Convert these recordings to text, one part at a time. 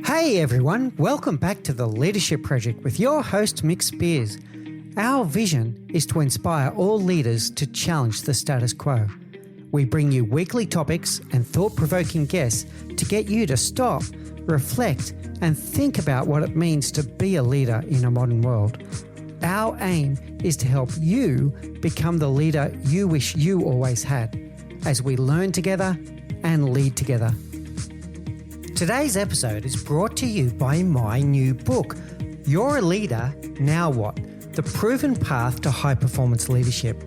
Hey everyone, welcome back to The Leadership Project with your host Mick Spears. Our vision is to inspire all leaders to challenge the status quo. We bring you weekly topics and thought-provoking guests to get you to stop, reflect, and think about what it means to be a leader in a modern world. Our aim is to help you become the leader you wish you always had, as we learn together and lead together. Today's episode is brought to you by my new book, You're a Leader, Now What? The Proven Path to High-Performance Leadership.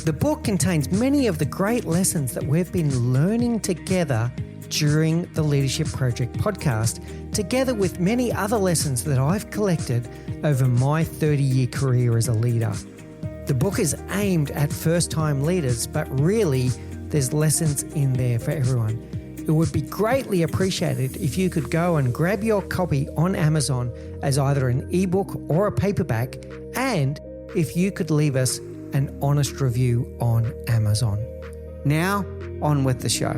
The book contains many of the great lessons that we've been learning together during the Leadership Project podcast, together with many other lessons that I've collected over my 30-year career as a leader. The book is aimed at first-time leaders, but really there's lessons in there for everyone. It would be greatly appreciated if you could go and grab your copy on Amazon as either an ebook or a paperback, and if you could leave us an honest review on Amazon. Now, on with the show.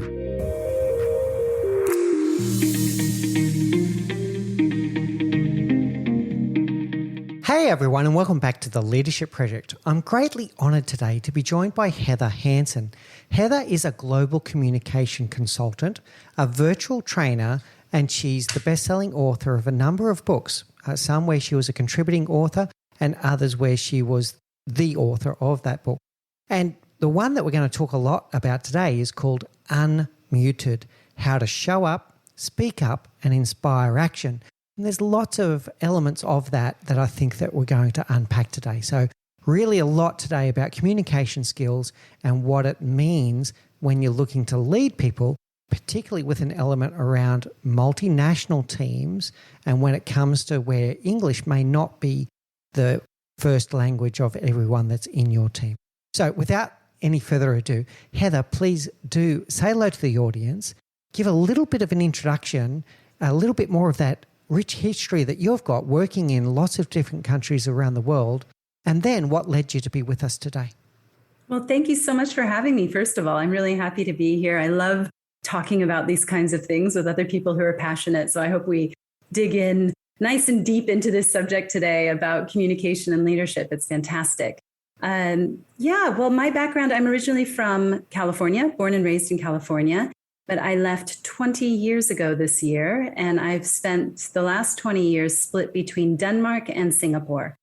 Hey everyone, and welcome back to the Leadership Project. I'm greatly honoured today to be joined by Heather Hansen. Heather is a global communication consultant, a virtual trainer, and she's the best-selling author of a number of books, some where she was a contributing author and others where she was the author of that book. And the one that we're going to talk a lot about today is called Unmuted, How to Show Up, Speak Up, and Inspire Action. And there's lots of elements of that I think that we're going to unpack today. So really a lot today about communication skills and what it means when you're looking to lead people, particularly with an element around multinational teams and when it comes to where English may not be the first language of everyone that's in your team. So without any further ado, Heather, please do say hello to the audience, give a little bit of an introduction, a little bit more of that rich history that you've got working in lots of different countries around the world, and then what led you to be with us today. Well, thank you so much for having me. First of all, I'm really happy to be here. I love talking about these kinds of things with other people who are passionate. So I hope we dig in nice and deep into this subject today about communication and leadership. It's fantastic. Well, my background, I'm originally from California, born and raised in California. But I left 20 years ago this year, and I've spent the last 20 years split between Denmark and Singapore.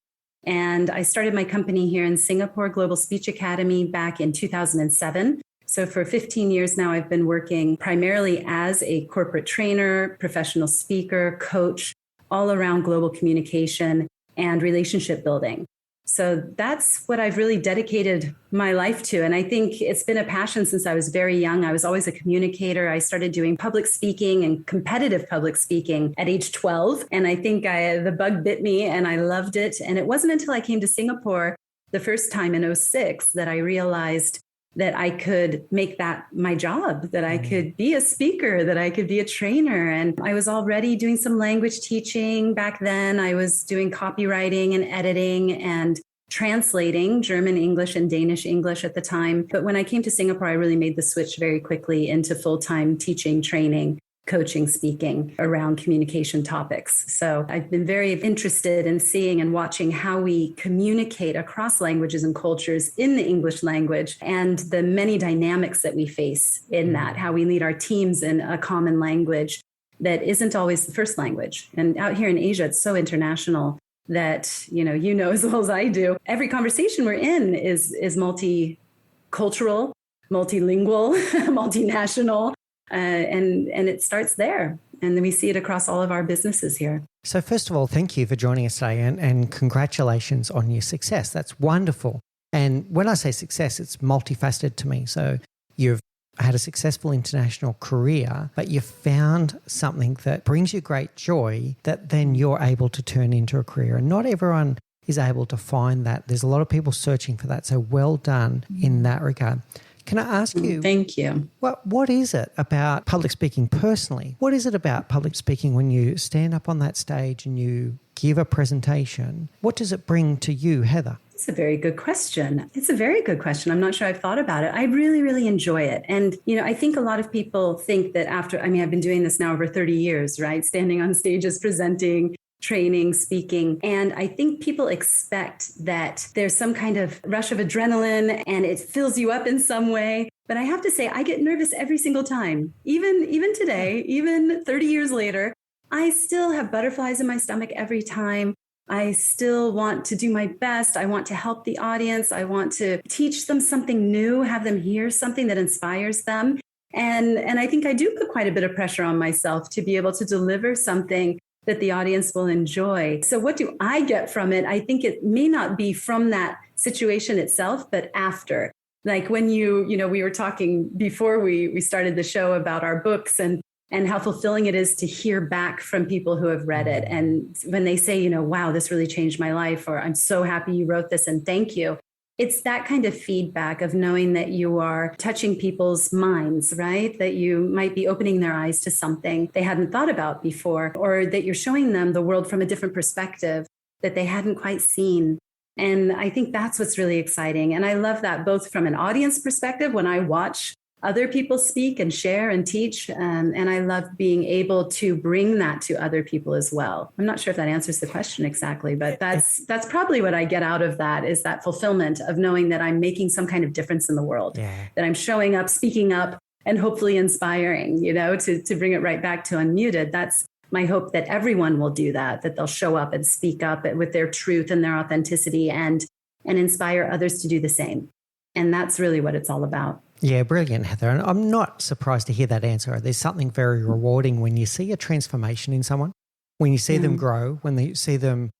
And I started my company here in Singapore, Global Speech Academy, back in 2007. So for 15 years now, I've been working primarily as a corporate trainer, professional speaker, coach, all around global communication and relationship building. So that's what I've really dedicated my life to. And I think it's been a passion since I was very young. I was always a communicator. I started doing public speaking and competitive public speaking at age 12. And I think the bug bit me and I loved it. And it wasn't until I came to Singapore the first time in 2006 that I realized that I could make that my job, that I could be a speaker, that I could be a trainer. And I was already doing some language teaching back then. I was doing copywriting and editing and translating German English and Danish English at the time. But when I came to Singapore, I really made the switch very quickly into full-time teaching, training, coaching, speaking around communication topics. So I've been very interested in seeing and watching how we communicate across languages and cultures in the English language and the many dynamics that we face in that, how we lead our teams in a common language that isn't always the first language. And out here in Asia, it's so international that, you know as well as I do, every conversation we're in is multicultural, multilingual, multinational. And it starts there. And then we see it across all of our businesses here. So first of all, thank you for joining us today and congratulations on your success. That's wonderful. And when I say success, it's multifaceted to me. So you've had a successful international career, but you found something that brings you great joy that then you're able to turn into a career. And not everyone is able to find that. There's a lot of people searching for that. So well done in that regard. Can I ask you? Thank you. What is it about public speaking personally? What is it about public speaking when you stand up on that stage and you give a presentation? What does it bring to you, Heather? It's a very good question. It's a very good question. I'm not sure I've thought about it. I really, really enjoy it. And, I think a lot of people think that I've been doing this now over 30 years, right? Standing on stages, presenting, training, speaking. And I think people expect that there's some kind of rush of adrenaline and it fills you up in some way. But I have to say, I get nervous every single time. Even today, even 30 years later, I still have butterflies in my stomach every time. I still want to do my best. I want to help the audience. I want to teach them something new, have them hear something that inspires them. And I think I do put quite a bit of pressure on myself to be able to deliver something that the audience will enjoy. So what do I get from it? I think it may not be from that situation itself, but after. Like when we were talking before we started the show about our books and how fulfilling it is to hear back from people who have read it. And when they say, wow, this really changed my life, or I'm so happy you wrote this and thank you. It's that kind of feedback of knowing that you are touching people's minds, right? That you might be opening their eyes to something they hadn't thought about before, or that you're showing them the world from a different perspective that they hadn't quite seen. And I think that's what's really exciting. And I love that both from an audience perspective, when I watch other people speak and share and teach. And I love being able to bring that to other people as well. I'm not sure if that answers the question exactly, but that's probably what I get out of that, is that fulfillment of knowing that I'm making some kind of difference in the world, that I'm showing up, speaking up, and hopefully inspiring, to bring it right back to unmuted. That's my hope, that everyone will do that they'll show up and speak up with their truth and their authenticity and inspire others to do the same. And that's really what it's all about. Yeah, brilliant, Heather. And I'm not surprised to hear that answer. There's something very rewarding when you see a transformation in someone, when you see them grow, when you see them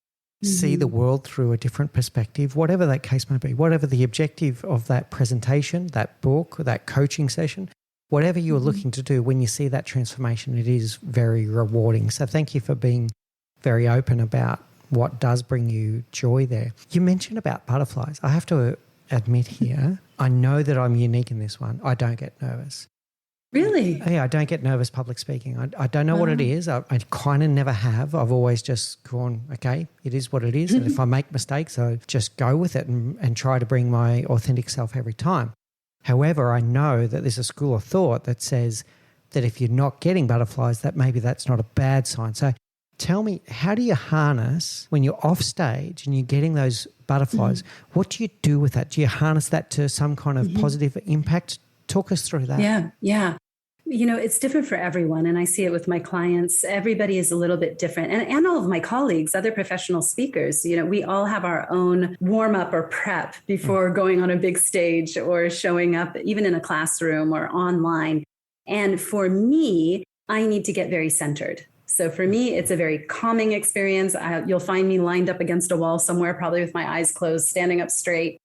see the world through a different perspective, whatever that case may be, whatever the objective of that presentation, that book, that coaching session, whatever you're looking to do, when you see that transformation, it is very rewarding. So thank you for being very open about what does bring you joy there. You mentioned about butterflies. I have to admit here, I know that I'm unique in this one. I don't get nervous. Really? Yeah, I don't get nervous public speaking. I don't know what it is. I kind of never have. I've always just gone, okay, it is what it is. And if I make mistakes, I just go with it and try to bring my authentic self every time. However, I know that there's a school of thought that says that if you're not getting butterflies, that maybe that's not a bad sign. So tell me, how do you harness when you're off stage and you're getting those butterflies? What do you do with that? Do you harness that to some kind of positive impact? Talk us through that. Yeah. It's different for everyone. And I see it with my clients. Everybody is a little bit different. And all of my colleagues, other professional speakers, we all have our own warm up or prep before going on a big stage or showing up even in a classroom or online. And for me, I need to get very centered. So for me, it's a very calming experience. You'll find me lined up against a wall somewhere, probably with my eyes closed, standing up straight,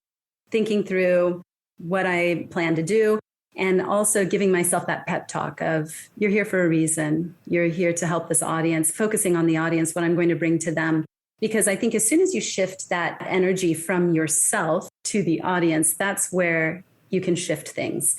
thinking through what I plan to do, and also giving myself that pep talk of, you're here for a reason. You're here to help this audience, focusing on the audience, what I'm going to bring to them. Because I think as soon as you shift that energy from yourself to the audience, that's where you can shift things.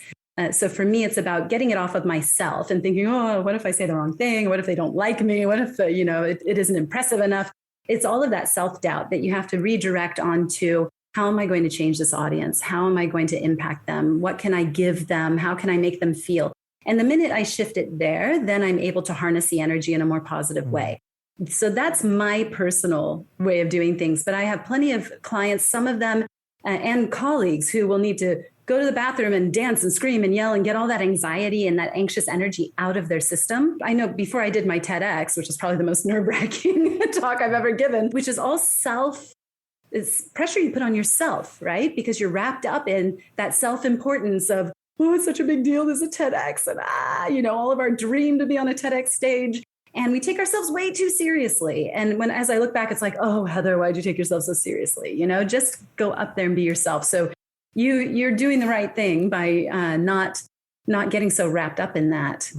So for me, it's about getting it off of myself and thinking, oh, what if I say the wrong thing? What if they don't like me? What if, it isn't impressive enough? It's all of that self-doubt that you have to redirect onto, how am I going to change this audience? How am I going to impact them? What can I give them? How can I make them feel? And the minute I shift it there, then I'm able to harness the energy in a more positive way. So that's my personal way of doing things. But I have plenty of clients, some of them and colleagues who will need to go to the bathroom and dance and scream and yell and get all that anxiety and that anxious energy out of their system. I know before I did my TEDx, which is probably the most nerve-wracking talk I've ever given, which is all it's pressure you put on yourself, right? Because you're wrapped up in that self-importance of, oh, it's such a big deal. There's a TEDx and all of our dream to be on a TEDx stage. And we take ourselves way too seriously. And as I look back, it's like, oh, Heather, why'd you take yourself so seriously? Just go up there and be yourself. So you're doing the right thing by not getting so wrapped up in that.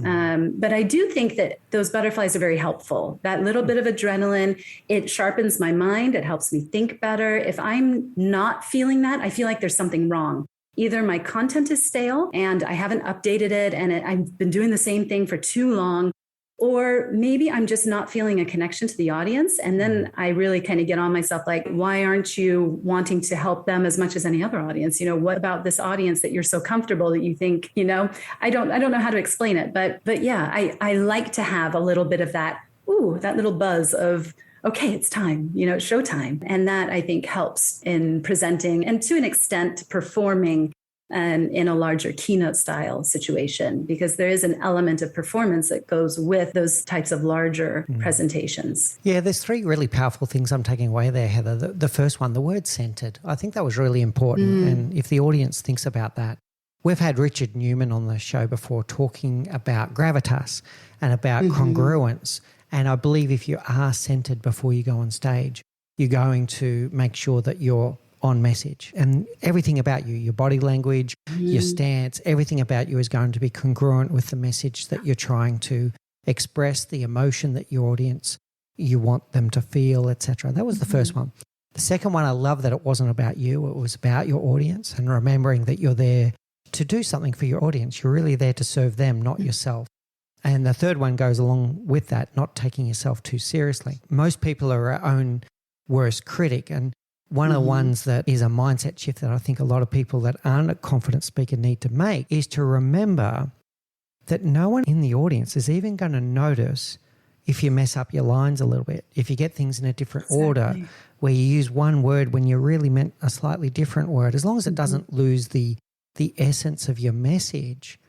But I do think that those butterflies are very helpful. That little bit of adrenaline, it sharpens my mind. It helps me think better. If I'm not feeling that, I feel like there's something wrong. Either my content is stale and I haven't updated it and I've been doing the same thing for too long, Or maybe I'm just not feeling a connection to the audience. And then I really kind of get on myself like, why aren't you wanting to help them as much as any other audience? What about this audience that you're so comfortable that you think, I don't know how to explain it. But yeah, I like to have a little bit of that little buzz of, okay, it's time, it's showtime. And that I think helps in presenting and to an extent performing in a larger keynote style situation, because there is an element of performance that goes with those types of larger presentations. Yeah, there's three really powerful things I'm taking away there, Heather. The first one, the word centered. I think that was really important. And if the audience thinks about that, we've had Richard Newman on the show before talking about gravitas and about congruence. And I believe if you are centered before you go on stage, you're going to make sure that you're on message, and everything about you, your body language, your stance, everything about you is going to be congruent with the message that you're trying to express, the emotion that your audience, you want them to feel, etc. That was the first one. The second one, I love that it wasn't about you, it was about your audience, and remembering that you're there to do something for your audience. You're really there to serve them, not yourself. And the third one goes along with that, not taking yourself too seriously. Most people are our own worst critic, and one of the ones that is a mindset shift that I think a lot of people that aren't a confident speaker need to make is to remember that no one in the audience is even going to notice if you mess up your lines a little bit, if you get things in a different order, where you use one word when you really meant a slightly different word. As long as it doesn't lose the essence of your message,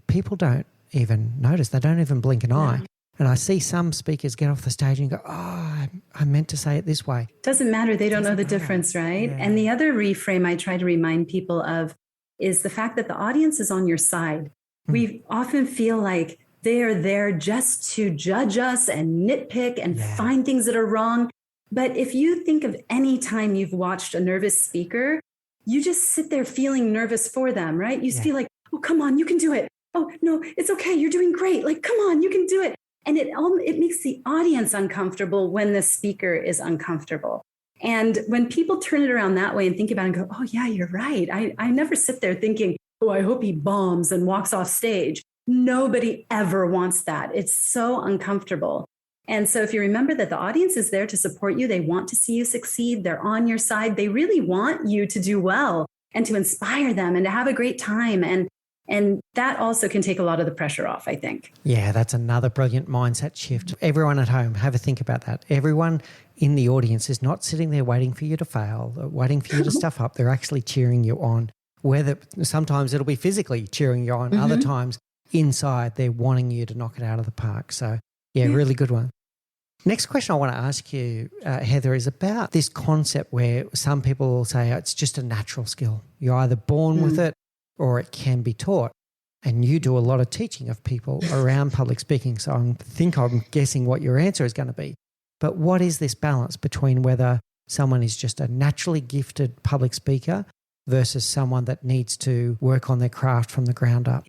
people don't even notice. They don't even blink an eye. And I see some speakers get off the stage and go, I meant to say it this way. Doesn't matter. They don't know the difference, right? Yeah. And the other reframe I try to remind people of is the fact that the audience is on your side. We often feel like they are there just to judge us and nitpick and find things that are wrong. But if you think of any time you've watched a nervous speaker, you just sit there feeling nervous for them, right? You feel like, oh, come on, you can do it. Oh, no, it's okay. You're doing great. Like, come on, you can do it. And it makes the audience uncomfortable when the speaker is uncomfortable. And when people turn it around that way and think about it and go, oh, yeah, you're right. I never sit there thinking, oh, I hope he bombs and walks off stage. Nobody ever wants that. It's so uncomfortable. And so if you remember that the audience is there to support you, they want to see you succeed. They're on your side. They really want you to do well and to inspire them and to have a great time. And that also can take a lot of the pressure off, I think. Yeah, that's another brilliant mindset shift. Everyone at home, have a think about that. Everyone in the audience is not sitting there waiting for you to fail, waiting for you to stuff up. They're actually cheering you on. Whether sometimes it'll be physically cheering you on, other times inside they're wanting you to knock it out of the park. So, yeah, really good one. Next question I want to ask you, Heather, is about this concept where some people will say it's just a natural skill. You're either born with it or it can be taught. And you do a lot of teaching of people around public speaking. So I'm guessing what your answer is going to be. But what is this balance between whether someone is just a naturally gifted public speaker versus someone that needs to work on their craft from the ground up?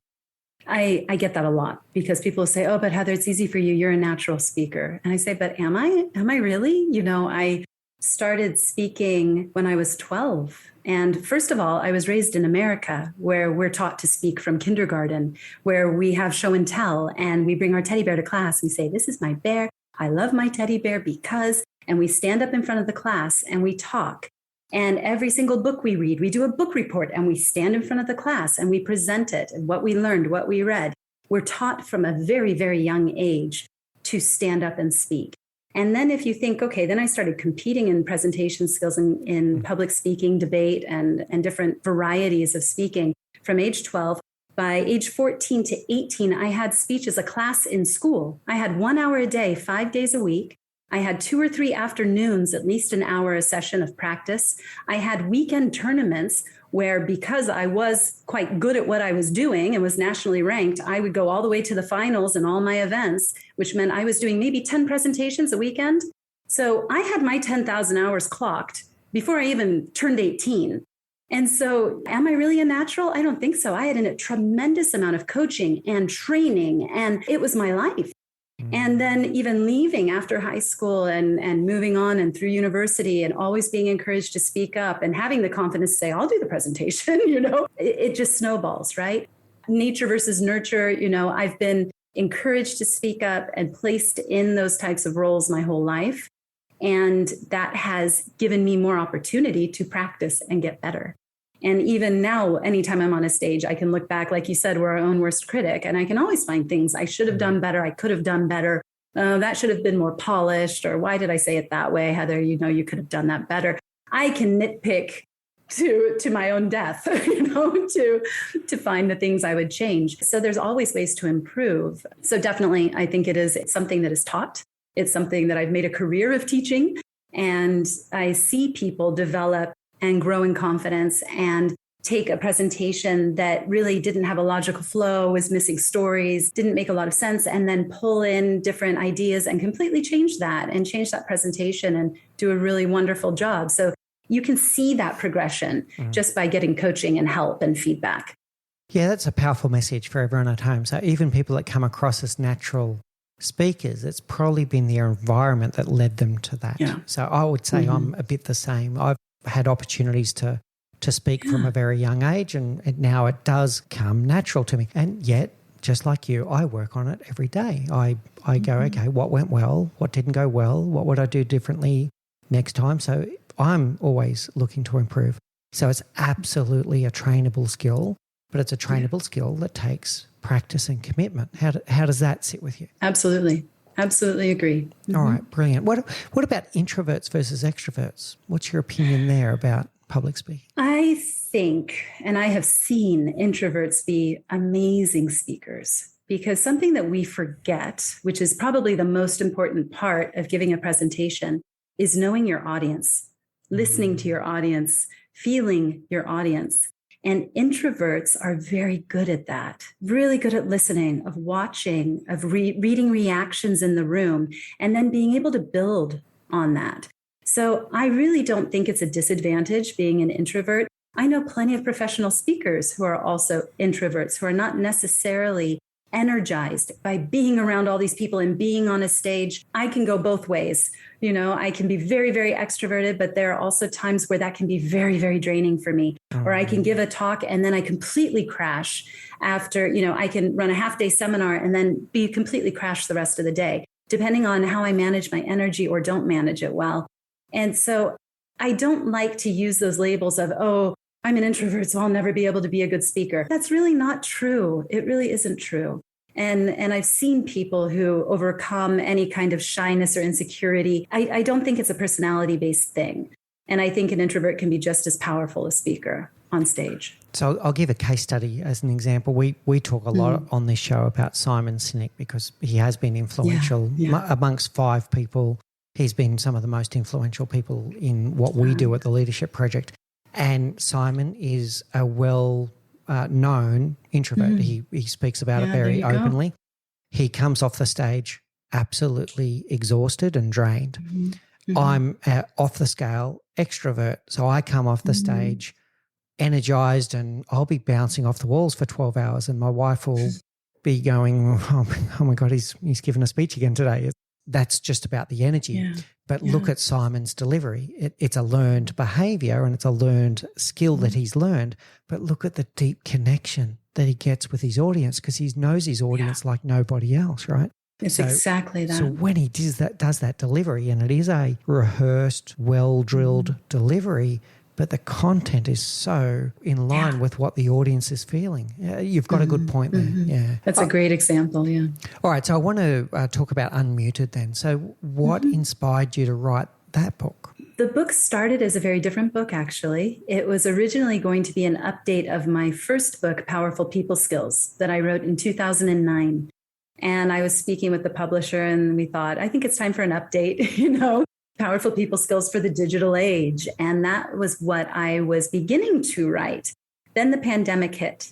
I get that a lot because people say, oh, but Heather, it's easy for you. You're a natural speaker. And I say, but am I? Am I really? I started speaking when I was 12. And first of all, I was raised in America where we're taught to speak from kindergarten, where we have show and tell and we bring our teddy bear to class. We say, this is my bear. I love my teddy bear because, and we stand up in front of the class and we talk. And every single book we read, we do a book report and we stand in front of the class and we present it and what we learned, what we read. We're taught from a very, very young age to stand up and speak. And then if you think, okay, then I started competing in presentation skills in public speaking, debate, and different varieties of speaking from age 12. By age 14 to 18, I had speech as a class in school. I had 1 hour a day, 5 days a week. I had 2 or 3 afternoons, at least an hour a session of practice. I had weekend tournaments where, because I was quite good at what I was doing and was nationally ranked, I would go all the way to the finals in all my events, which meant I was doing maybe 10 presentations a weekend. So I had my 10,000 hours clocked before I even turned 18. And so am I really a natural? I don't think so. I had a tremendous amount of coaching and training, and it was my life. And then even leaving after high school and moving on and through university and always being encouraged to speak up and having the confidence to say, I'll do the presentation, it just snowballs, right? Nature versus nurture. I've been encouraged to speak up and placed in those types of roles my whole life. And that has given me more opportunity to practice and get better. And even now, anytime I'm on a stage, I can look back, like you said, we're our own worst critic. And I can always find things I should have done better. I could have done better. That should have been more polished. Or why did I say it that way? Heather, you could have done that better. I can nitpick to my own death, to find the things I would change. So there's always ways to improve. So definitely, I think it's something that is taught. It's something that I've made a career of teaching. And I see people develop and grow in confidence and take a presentation that really didn't have a logical flow, was missing stories, didn't make a lot of sense, and then pull in different ideas and completely change that presentation and do a really wonderful job. So you can see that progression just by getting coaching and help and feedback. Yeah, that's a powerful message for everyone at home. So even people that come across as natural speakers, it's probably been their environment that led them to that. Yeah. So I would say I'm a bit the same. I've had opportunities to speak from a very young age, and now it does come natural to me. And yet, just like you, I work on it every day. I go, okay, what went well? What didn't go well? What would I do differently next time? So I'm always looking to improve. So it's absolutely a trainable skill, but it's a trainable skill that takes practice and commitment. How does that sit with you? Absolutely. Absolutely agree. All right, brilliant. What about introverts versus extroverts? What's your opinion there about public speaking? I think, and I have seen introverts be amazing speakers, because something that we forget, which is probably the most important part of giving a presentation, is knowing your audience, listening to your audience, feeling your audience. And introverts are very good at that, really good at listening, of watching, of reading reactions in the room, and then being able to build on that. So I really don't think it's a disadvantage being an introvert. I know plenty of professional speakers who are also introverts, who are not necessarily energized by being around all these people and being on a stage. I can go both ways. I can be very, very extroverted, but there are also times where that can be very, very draining for me. Or I can give a talk and then I completely crash after, I can run a half-day seminar and then be completely crashed the rest of the day, depending on how I manage my energy or don't manage it well. And so I don't like to use those labels of, oh, I'm an introvert, so I'll never be able to be a good speaker. That's really not true. It really isn't true. And I've seen people who overcome any kind of shyness or insecurity. I don't think it's a personality-based thing. And I think an introvert can be just as powerful a speaker on stage. So I'll give a case study as an example. We talk a lot on this show about Simon Sinek, because he has been influential amongst 5 people. He's been some of the most influential people in what we do at the Leadership Project. And Simon is a well-known introvert. He speaks about it very openly. He comes off the stage absolutely exhausted and drained. I'm off the scale extrovert. So I come off the stage energized, and I'll be bouncing off the walls for 12 hours, and my wife will be going, oh my God, he's given a speech again today. That's just about the energy. Yeah. But look at Simon's delivery. It's a learned behavior and it's a learned skill that he's learned. But look at the deep connection that he gets with his audience, because he knows his audience like nobody else, right? It's exactly that. So when he does that delivery, and it is a rehearsed, well-drilled delivery, but the content is so in line with what the audience is feeling. You've got a good point there. Yeah, that's a great example. Yeah. All right, so I want to talk about Unmuted then. So what inspired you to write that book? The book started as a very different book, actually. It was originally going to be an update of my first book, Powerful People Skills, that I wrote in 2009. And I was speaking with the publisher, and we thought, I think it's time for an update, Powerful People Skills for the Digital Age. And that was what I was beginning to write. Then the pandemic hit.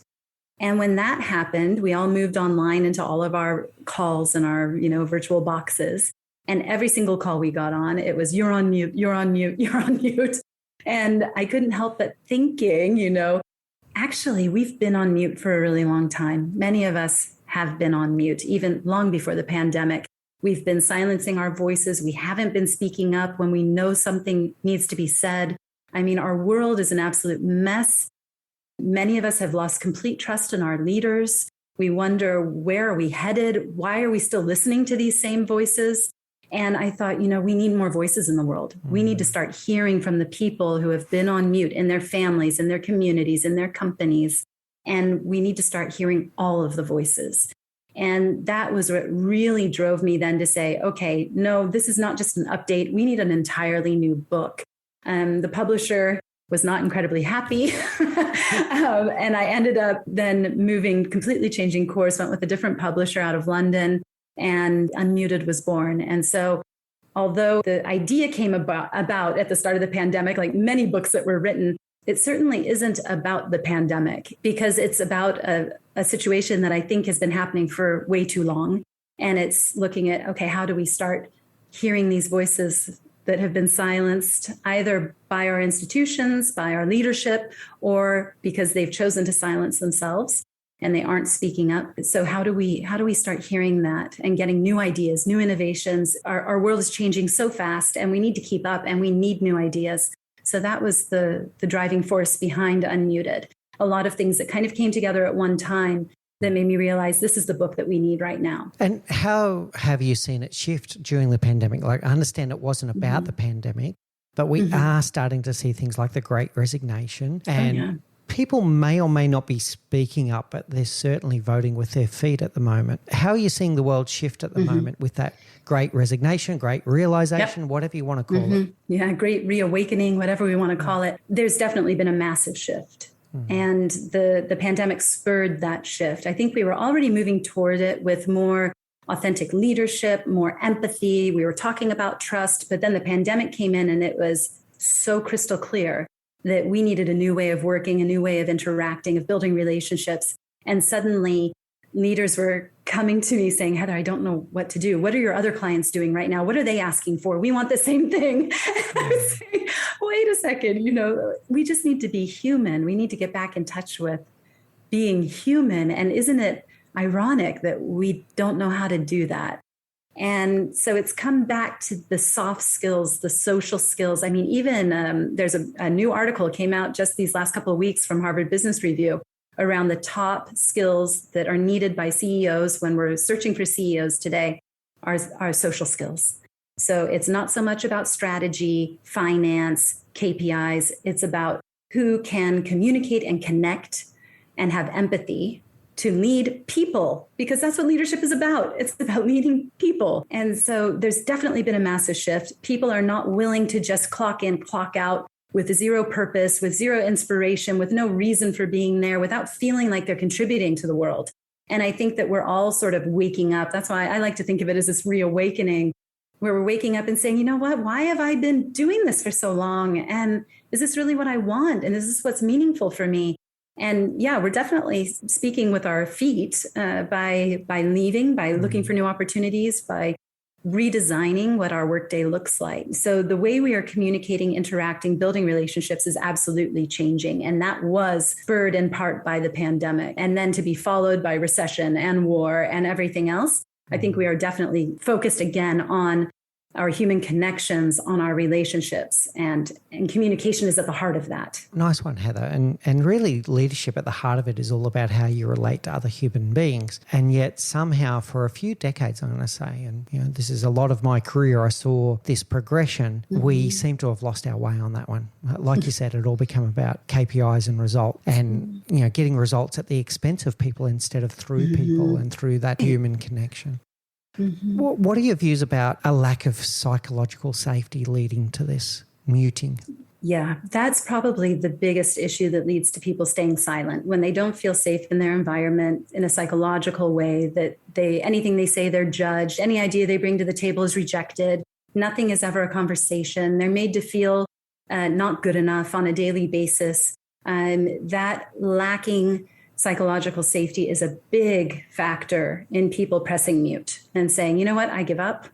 And when that happened, we all moved online into all of our calls and our, virtual boxes. And every single call we got on, it was, you're on mute, you're on mute, you're on mute. And I couldn't help but thinking, actually, we've been on mute for a really long time. Many of us have been on mute, even long before the pandemic. We've been silencing our voices. We haven't been speaking up when we know something needs to be said. I mean, our world is an absolute mess. Many of us have lost complete trust in our leaders. We wonder, where are we headed? Why are we still listening to these same voices? And I thought, we need more voices in the world. We need to start hearing from the people who have been on mute in their families, in their communities, in their companies. And we need to start hearing all of the voices. And that was what really drove me then to say, okay, no, this is not just an update. We need an entirely new book. The publisher was not incredibly happy. And I ended up then completely changing course, went with a different publisher out of London, and Unmuted was born. And so although the idea came about at the start of the pandemic, like many books that were written, it certainly isn't about the pandemic, because it's about a situation that I think has been happening for way too long. And it's looking at, okay, how do we start hearing these voices that have been silenced either by our institutions, by our leadership, or because they've chosen to silence themselves and they aren't speaking up. So how do we start hearing that and getting new ideas, new innovations? Our world is changing so fast, and we need to keep up, and we need new ideas. So that was the driving force behind Unmuted. A lot of things that kind of came together at one time that made me realize this is the book that we need right now. And how have you seen it shift during the pandemic? Like, I understand it wasn't about the pandemic, but we are starting to see things like the Great Resignation, and people may or may not be speaking up, but they're certainly voting with their feet at the moment. How are you seeing the world shift at the moment with that Great Resignation, Great Realization, whatever you want to call it? Yeah, Great Reawakening, whatever we want to call it. There's definitely been a massive shift. And the pandemic spurred that shift. I think we were already moving toward it with more authentic leadership, more empathy. We were talking about trust, but then the pandemic came in and it was so crystal clear that we needed a new way of working, a new way of interacting, of building relationships. And suddenly leaders were coming to me saying, Heather, I don't know what to do. What are your other clients doing right now? What are they asking for? We want the same thing. And I was saying, wait a second, we just need to be human. We need to get back in touch with being human. And isn't it ironic that we don't know how to do that? And so it's come back to the soft skills, the social skills. I mean, even there's a new article came out just these last couple of weeks from Harvard Business Review around the top skills that are needed by CEOs when we're searching for CEOs today are social skills. So it's not so much about strategy, finance, KPIs. It's about who can communicate and connect and have empathy to lead people, because that's what leadership is about. It's about leading people. And so there's definitely been a massive shift. People are not willing to just clock in, clock out with zero purpose, with zero inspiration, with no reason for being there, without feeling like they're contributing to the world. And I think that we're all sort of waking up. That's why I like to think of it as this reawakening, where we're waking up and saying, you know what, why have I been doing this for so long? And is this really what I want? And is this what's meaningful for me? And yeah, we're definitely speaking with our feet by leaving, by looking for new opportunities, by redesigning what our workday looks like. So the way we are communicating, interacting, building relationships is absolutely changing. And that was spurred in part by the pandemic. And then to be followed by recession and war and everything else, I think we are definitely focused again on our human connections, on our relationships, and communication is at the heart of that. Nice one, Heather. And really leadership at the heart of it is all about how you relate to other human beings. And yet somehow for a few decades, I'm going to say, and this is a lot of my career, I saw this progression. We seem to have lost our way on that one. Like you said, it all become about KPIs and results, and getting results at the expense of people instead of through people and through that human connection. What are your views about a lack of psychological safety leading to this muting? Yeah, that's probably the biggest issue that leads to people staying silent when they don't feel safe in their environment in a psychological way, that anything they say, they're judged. Any idea they bring to the table is rejected. Nothing is ever a conversation. They're made to feel not good enough on a daily basis. That lacking psychological safety is a big factor in people pressing mute and saying, you know what, I give up.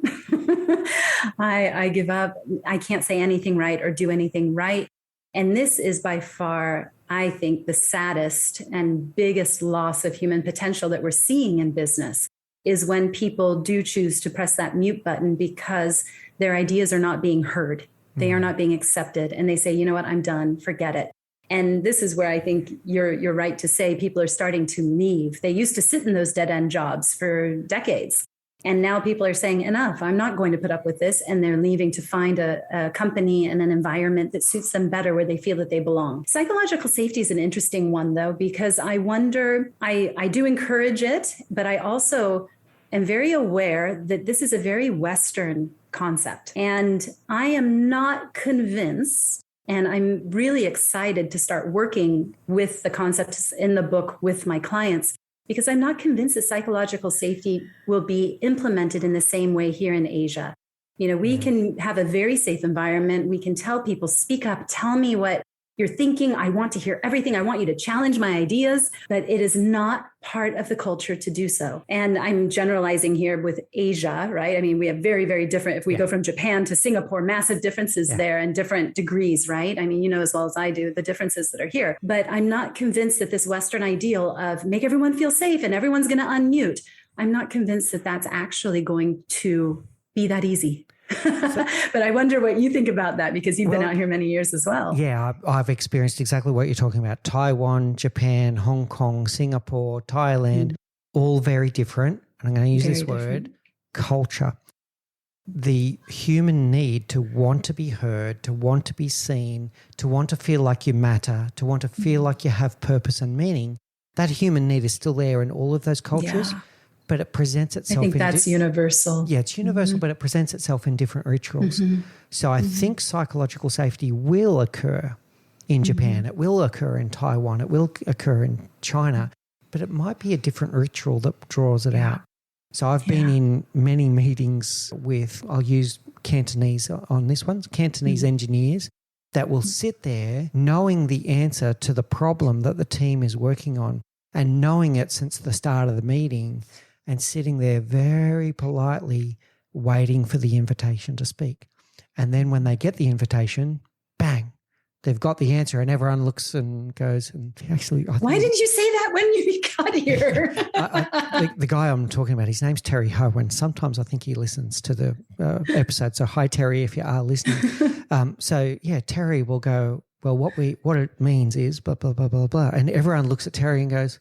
I give up. I can't say anything right or do anything right. And this is by far, I think, the saddest and biggest loss of human potential that we're seeing in business, is when people do choose to press that mute button because their ideas are not being heard. They are not being accepted. And they say, you know what, I'm done, forget it. And this is where I think you're right to say people are starting to leave. They used to sit in those dead-end jobs for decades. And now people are saying, enough, I'm not going to put up with this. And they're leaving to find a company and an environment that suits them better, where they feel that they belong. Psychological safety is an interesting one, though, because I wonder, I do encourage it, but I also am very aware that this is a very Western concept. And I am not convinced, and I'm really excited to start working with the concepts in the book with my clients, because I'm not convinced that psychological safety will be implemented in the same way here in Asia. You know, we can have a very safe environment. We can tell people, speak up, tell me what you're thinking. I want to hear everything. I want you to challenge my ideas, but it is not part of the culture to do so. And I'm generalizing here with Asia, right? I mean, we have very, very different, if we go from Japan to Singapore, massive differences there and different degrees, right? I mean, you know as well as I do the differences that are here. But I'm not convinced that this Western ideal of make everyone feel safe and everyone's going to unmute, I'm not convinced that that's actually going to be that easy. But I wonder what you think about that, because you've been out here many years as well. Yeah, I've experienced exactly what you're talking about. Taiwan, Japan, Hong Kong, Singapore, Thailand, all very different. And I'm going to use this word, culture. The human need to want to be heard, to want to be seen, to want to feel like you matter, to want to feel like you have purpose and meaning, that human need is still there in all of those cultures. Yeah. But it presents itself. I think that's universal. Yeah, it's universal, but it presents itself in different rituals. So I think psychological safety will occur in Japan. It will occur in Taiwan. It will occur in China. But it might be a different ritual that draws it out. So I've been in many meetings with, I'll use Cantonese on this one, Cantonese engineers that will sit there knowing the answer to the problem that the team is working on and knowing it since the start of the meeting, and sitting there very politely waiting for the invitation to speak. And then when they get the invitation, bang, they've got the answer, and everyone looks and goes, and actually, why didn't you say that when you got here? The guy I'm talking about, his name's Terry Ho, and sometimes I think he listens to the episode. So hi, Terry, if you are listening. Terry will go, well, what it means is blah, blah, blah, blah, blah. And everyone looks at Terry and goes,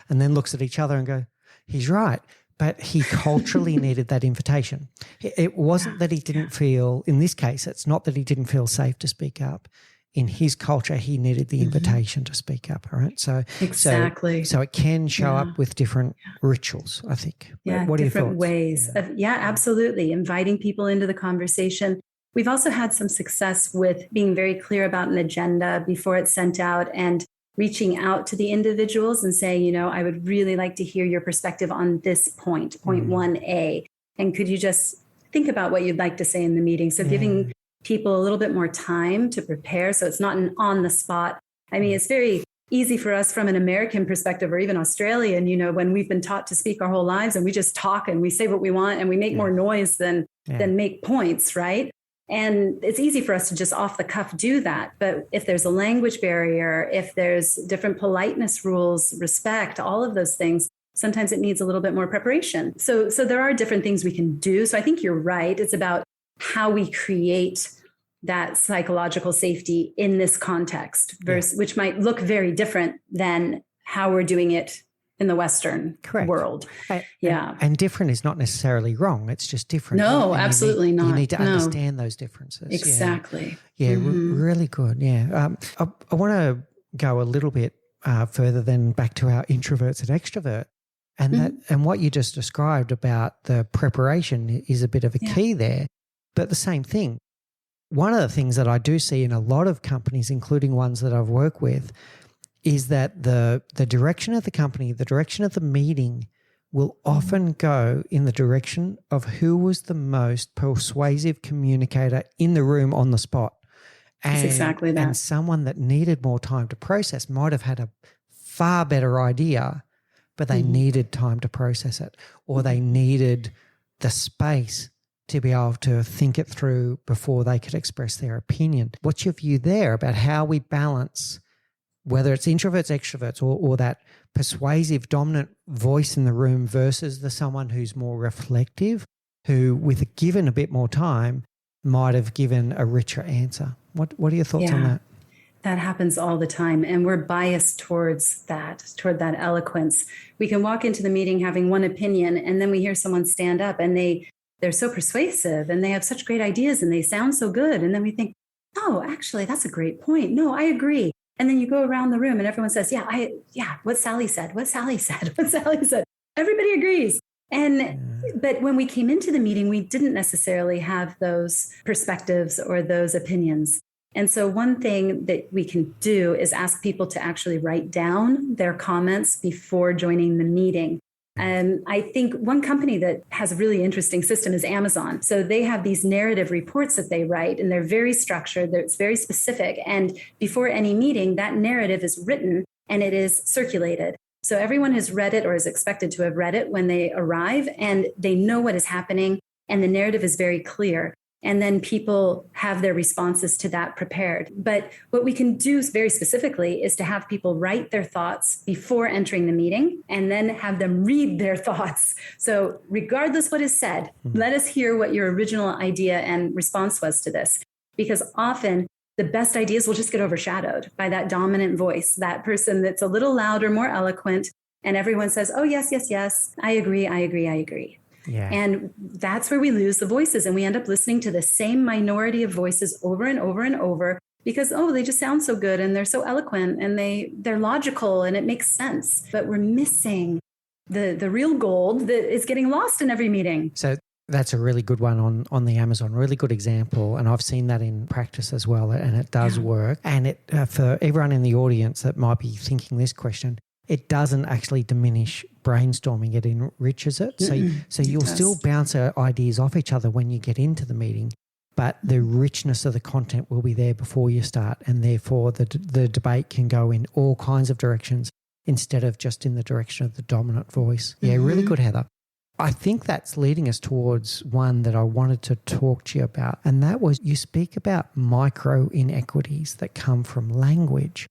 and then looks at each other and go, he's right. But he culturally needed that invitation. It wasn't that he didn't feel, in this case, it's not that he didn't feel safe to speak up. In his culture, he needed the invitation to speak up, all right? So exactly. So it can show up with different rituals, I think. Yeah, what are your different thoughts? ways. Absolutely. Inviting people into the conversation. We've also had some success with being very clear about an agenda before it's sent out, and reaching out to the individuals and saying, you know, I would really like to hear your perspective on this point 1A. And could you just think about what you'd like to say in the meeting? So giving people a little bit more time to prepare, so it's not an on the spot. I mean, it's very easy for us from an American perspective, or even Australian, you know, when we've been taught to speak our whole lives and we just talk and we say what we want and we make more noise than make points, right? And it's easy for us to just off the cuff do that. But if there's a language barrier, if there's different politeness rules, respect, all of those things, sometimes it needs a little bit more preparation. So there are different things we can do. So I think you're right. It's about how we create that psychological safety in this context, which might look very different than how we're doing it in the Western world. And different is not necessarily wrong. It's just different. No, absolutely not. You need to understand those differences. Exactly. Really good. Yeah. I want to go a little bit further than back to our introverts and extrovert. And what you just described about the preparation is a bit of a key there. But the same thing. One of the things that I do see in a lot of companies, including ones that I've worked with, is that the direction of the company, the direction of the meeting will often go in the direction of who was the most persuasive communicator in the room on the spot. It's exactly that. And someone that needed more time to process might have had a far better idea, but they needed time to process it, or they needed the space to be able to think it through before they could express their opinion. What's your view there about how we balance, whether it's introverts, extroverts, or that persuasive, dominant voice in the room versus someone who's more reflective, who, with given a bit more time, might have given a richer answer? What are your thoughts on that? That happens all the time. And we're biased toward that eloquence. We can walk into the meeting having one opinion, and then we hear someone stand up and they're so persuasive and they have such great ideas and they sound so good. And then we think, oh, actually, that's a great point. No, I agree. And then you go around the room and everyone says, what Sally said, what Sally said, what Sally said. Everybody agrees. But when we came into the meeting, we didn't necessarily have those perspectives or those opinions. And so one thing that we can do is ask people to actually write down their comments before joining the meeting. And I think one company that has a really interesting system is Amazon. So they have these narrative reports that they write, and they're very structured, it's very specific. And before any meeting, that narrative is written and it is circulated. So everyone has read it or is expected to have read it when they arrive, and they know what is happening, and the narrative is very clear. And then people have their responses to that prepared. But what we can do very specifically is to have people write their thoughts before entering the meeting and then have them read their thoughts. So regardless what is said, let us hear what your original idea and response was to this. Because often the best ideas will just get overshadowed by that dominant voice, that person that's a little louder, more eloquent, and everyone says, oh, yes, yes, yes, I agree, I agree, I agree. Yeah. And that's where we lose the voices, and we end up listening to the same minority of voices over and over and over because, they just sound so good and they're so eloquent and they're logical and it makes sense. But we're missing the real gold that is getting lost in every meeting. So that's a really good one on the Amazon, really good example. And I've seen that in practice as well, and it does work. And it for everyone in the audience that might be thinking this question, it doesn't actually diminish brainstorming, it enriches it. So you'll still bounce ideas off each other when you get into the meeting, but the richness of the content will be there before you start, and therefore the debate can go in all kinds of directions instead of just in the direction of the dominant voice. Yeah, really good, Heather. I think that's leading us towards one that I wanted to talk to you about, and that was you speak about micro inequities that come from language.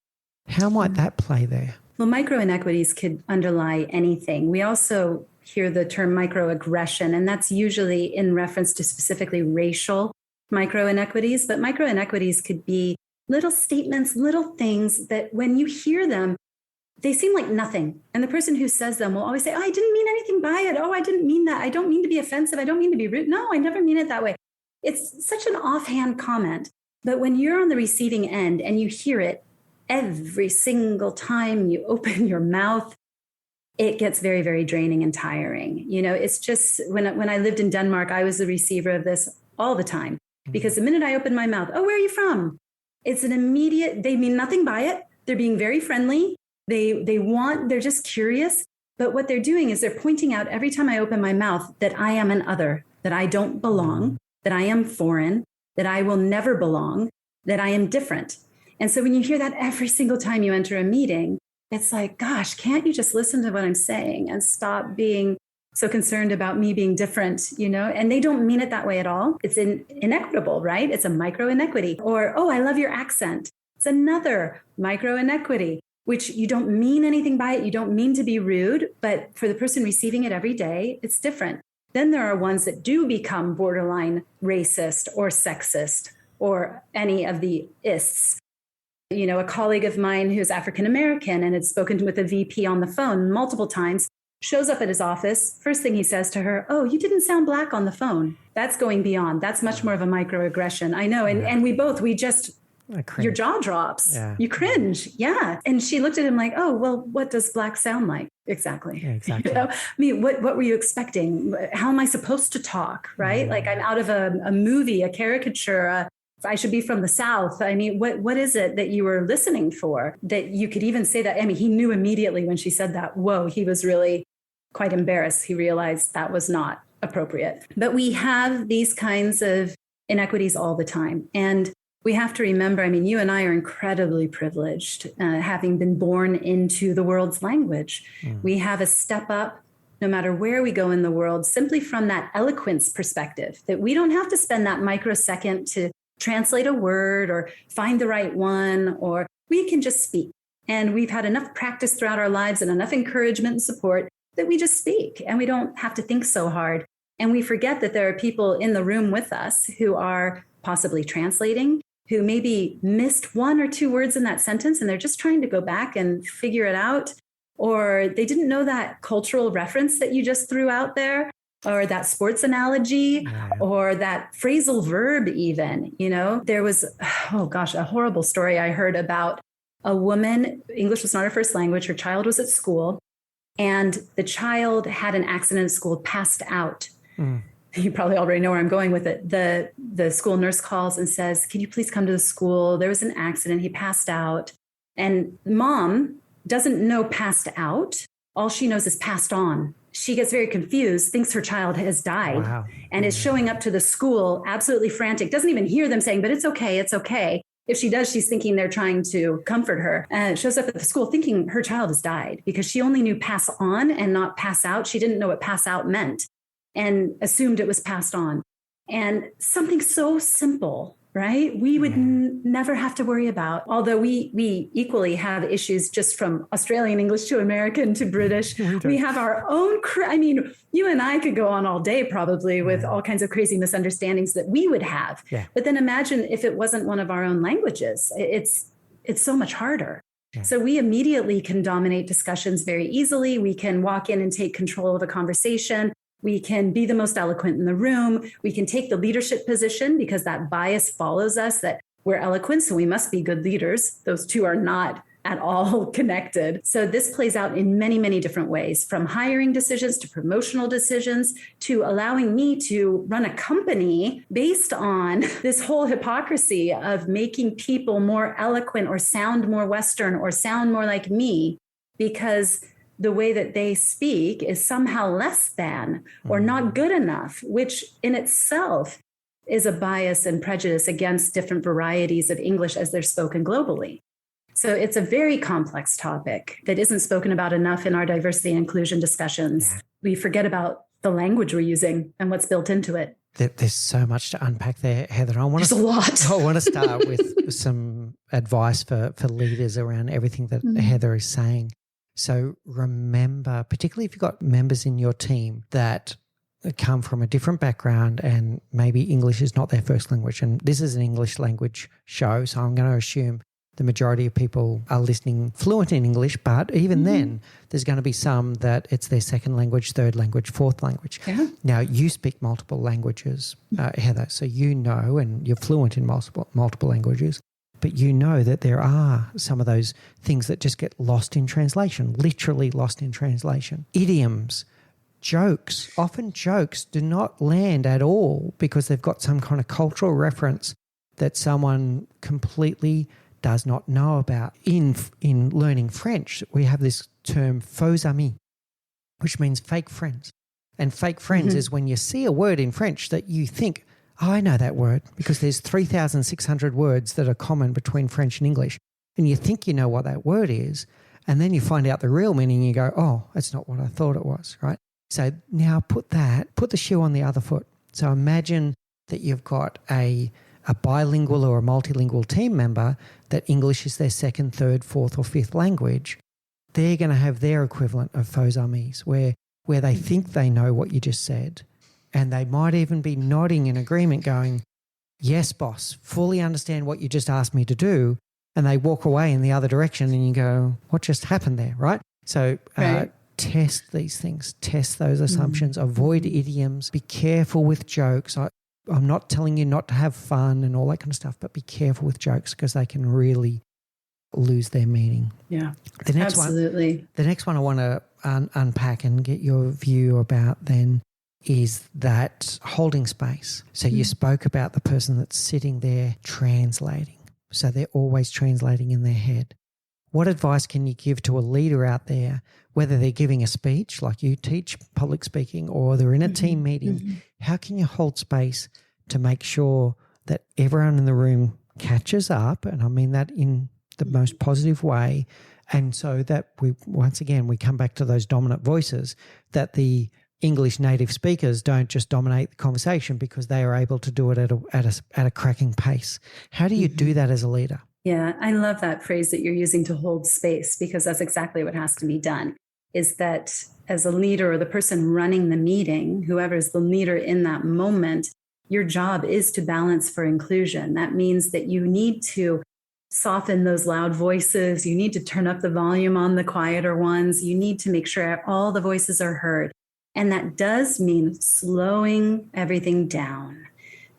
How might that play there? Well, micro inequities could underlie anything. We also hear the term microaggression, and that's usually in reference to specifically racial micro inequities. But micro inequities could be little statements, little things that when you hear them, they seem like nothing. And the person who says them will always say, oh, I didn't mean anything by it. Oh, I didn't mean that. I don't mean to be offensive. I don't mean to be rude. No, I never mean it that way. It's such an offhand comment. But when you're on the receiving end and you hear it, every single time you open your mouth, it gets very, very draining and tiring. It's just when I lived in Denmark, I was the receiver of this all the time, because the minute I opened my mouth, oh, where are you from? It's an immediate, they mean nothing by it. They're being very friendly. They're just curious. But what they're doing is they're pointing out every time I open my mouth that I am an other, that I don't belong, that I am foreign, that I will never belong, that I am different. And so when you hear that every single time you enter a meeting, it's like, gosh, can't you just listen to what I'm saying and stop being so concerned about me being different, And they don't mean it that way at all. It's inequitable, right? It's a micro inequity. Or, oh, I love your accent. It's another micro inequity, which you don't mean anything by it. You don't mean to be rude, but for the person receiving it every day, it's different. Then there are ones that do become borderline racist or sexist or any of the ists. A colleague of mine who's African-American and had spoken with a VP on the phone multiple times, shows up at his office. First thing he says to her, oh, you didn't sound black on the phone. That's going beyond. That's much more of a microaggression. I know. And we just, your jaw drops. Yeah. You cringe. Yeah. And she looked at him like, oh, well, what does black sound like? Exactly. Yeah, exactly. I mean, what were you expecting? How am I supposed to talk? Right? Like I'm out of a movie, a caricature, I should be from the South. I mean, what is it that you were listening for that you could even say that? I mean, he knew immediately when she said that, whoa, he was really quite embarrassed. He realized that was not appropriate. But we have these kinds of inequities all the time. And we have to remember, I mean, you and I are incredibly privileged, having been born into the world's language. We have a step up no matter where we go in the world, simply from that eloquence perspective, that we don't have to spend that microsecond to translate a word or find the right one, or we can just speak. And we've had enough practice throughout our lives and enough encouragement and support that we just speak and we don't have to think so hard. And we forget that there are people in the room with us who are possibly translating, who maybe missed one or two words in that sentence and they're just trying to go back and figure it out, or they didn't know that cultural reference that you just threw out there, or that sports analogy, or that phrasal verb even. There was, a horrible story I heard about a woman. English was not her first language. Her child was at school, and the child had an accident at school, passed out. You probably already know where I'm going with it. The school nurse calls and says, "Can you please come to the school? There was an accident. He passed out." And mom doesn't know passed out. All she knows is passed on. She gets very confused, thinks her child has died, and is showing up to the school absolutely frantic, doesn't even hear them saying, "But it's okay, it's okay." If she does, she's thinking they're trying to comfort her. And shows up at the school thinking her child has died because she only knew pass on and not pass out. She didn't know what pass out meant and assumed it was passed on. And something so simple, right? We would never have to worry about, although we equally have issues just from Australian English to American to British. We have our own, you and I could go on all day probably with all kinds of crazy misunderstandings that we would have. Yeah. But then imagine if it wasn't one of our own languages. It's so much harder. Yeah. So we immediately can dominate discussions very easily. We can walk in and take control of a conversation. We can be the most eloquent in the room. We can take the leadership position because that bias follows us that we're eloquent, so we must be good leaders. Those two are not at all connected. So this plays out in many, many different ways, from hiring decisions to promotional decisions to allowing me to run a company based on this whole hypocrisy of making people more eloquent or sound more Western or sound more like me because the way that they speak is somehow less than or not good enough, which in itself is a bias and prejudice against different varieties of English as they're spoken globally. So it's a very complex topic that isn't spoken about enough in our diversity and inclusion discussions. We forget about the language we're using and what's built into it. There's so much to unpack there, Heather. There's a lot. I want to start with some advice for leaders around everything that Heather is saying. So remember, particularly if you've got members in your team that come from a different background and maybe English is not their first language, and this is an English language show, so I'm going to assume the majority of people are listening fluent in English, but even then there's going to be some that it's their second language, third language, fourth language. Yeah. Now, you speak multiple languages, Heather, so you know, and you're fluent in multiple languages. But you know that there are some of those things that just get lost in translation, literally lost in translation. Idioms, jokes, often jokes do not land at all because they've got some kind of cultural reference that someone completely does not know about. In learning French, we have this term faux amis, which means fake friends. And fake friends is when you see a word in French that you think, "Oh, I know that word," because there's 3,600 words that are common between French and English. And you think you know what that word is, and then you find out the real meaning and you go, "Oh, that's not what I thought it was," right? So now put the shoe on the other foot. So imagine that you've got a bilingual or a multilingual team member that English is their second, third, fourth or fifth language. They're going to have their equivalent of faux amis where they think they know what you just said. And they might even be nodding in agreement going, "Yes, boss, fully understand what you just asked me to do." And they walk away in the other direction and you go, "What just happened there?" Right? So test these things, test those assumptions, avoid idioms, be careful with jokes. I'm not telling you not to have fun and all that kind of stuff, but be careful with jokes because they can really lose their meaning. Yeah, the next one I want to unpack and get your view about then is that holding space. So you spoke about the person that's sitting there translating. So they're always translating in their head. What advice can you give to a leader out there, whether they're giving a speech like you teach public speaking or they're in a team meeting? How can you hold space to make sure that everyone in the room catches up? And I mean that in the most positive way. And so that we come back to those dominant voices, that the English native speakers don't just dominate the conversation because they are able to do it at a cracking pace. How do you do that as a leader? Yeah, I love that phrase that you're using, to hold space, because that's exactly what has to be done, is that as a leader or the person running the meeting, whoever is the leader in that moment, your job is to balance for inclusion. That means that you need to soften those loud voices. You need to turn up the volume on the quieter ones. You need to make sure all the voices are heard. And that does mean slowing everything down,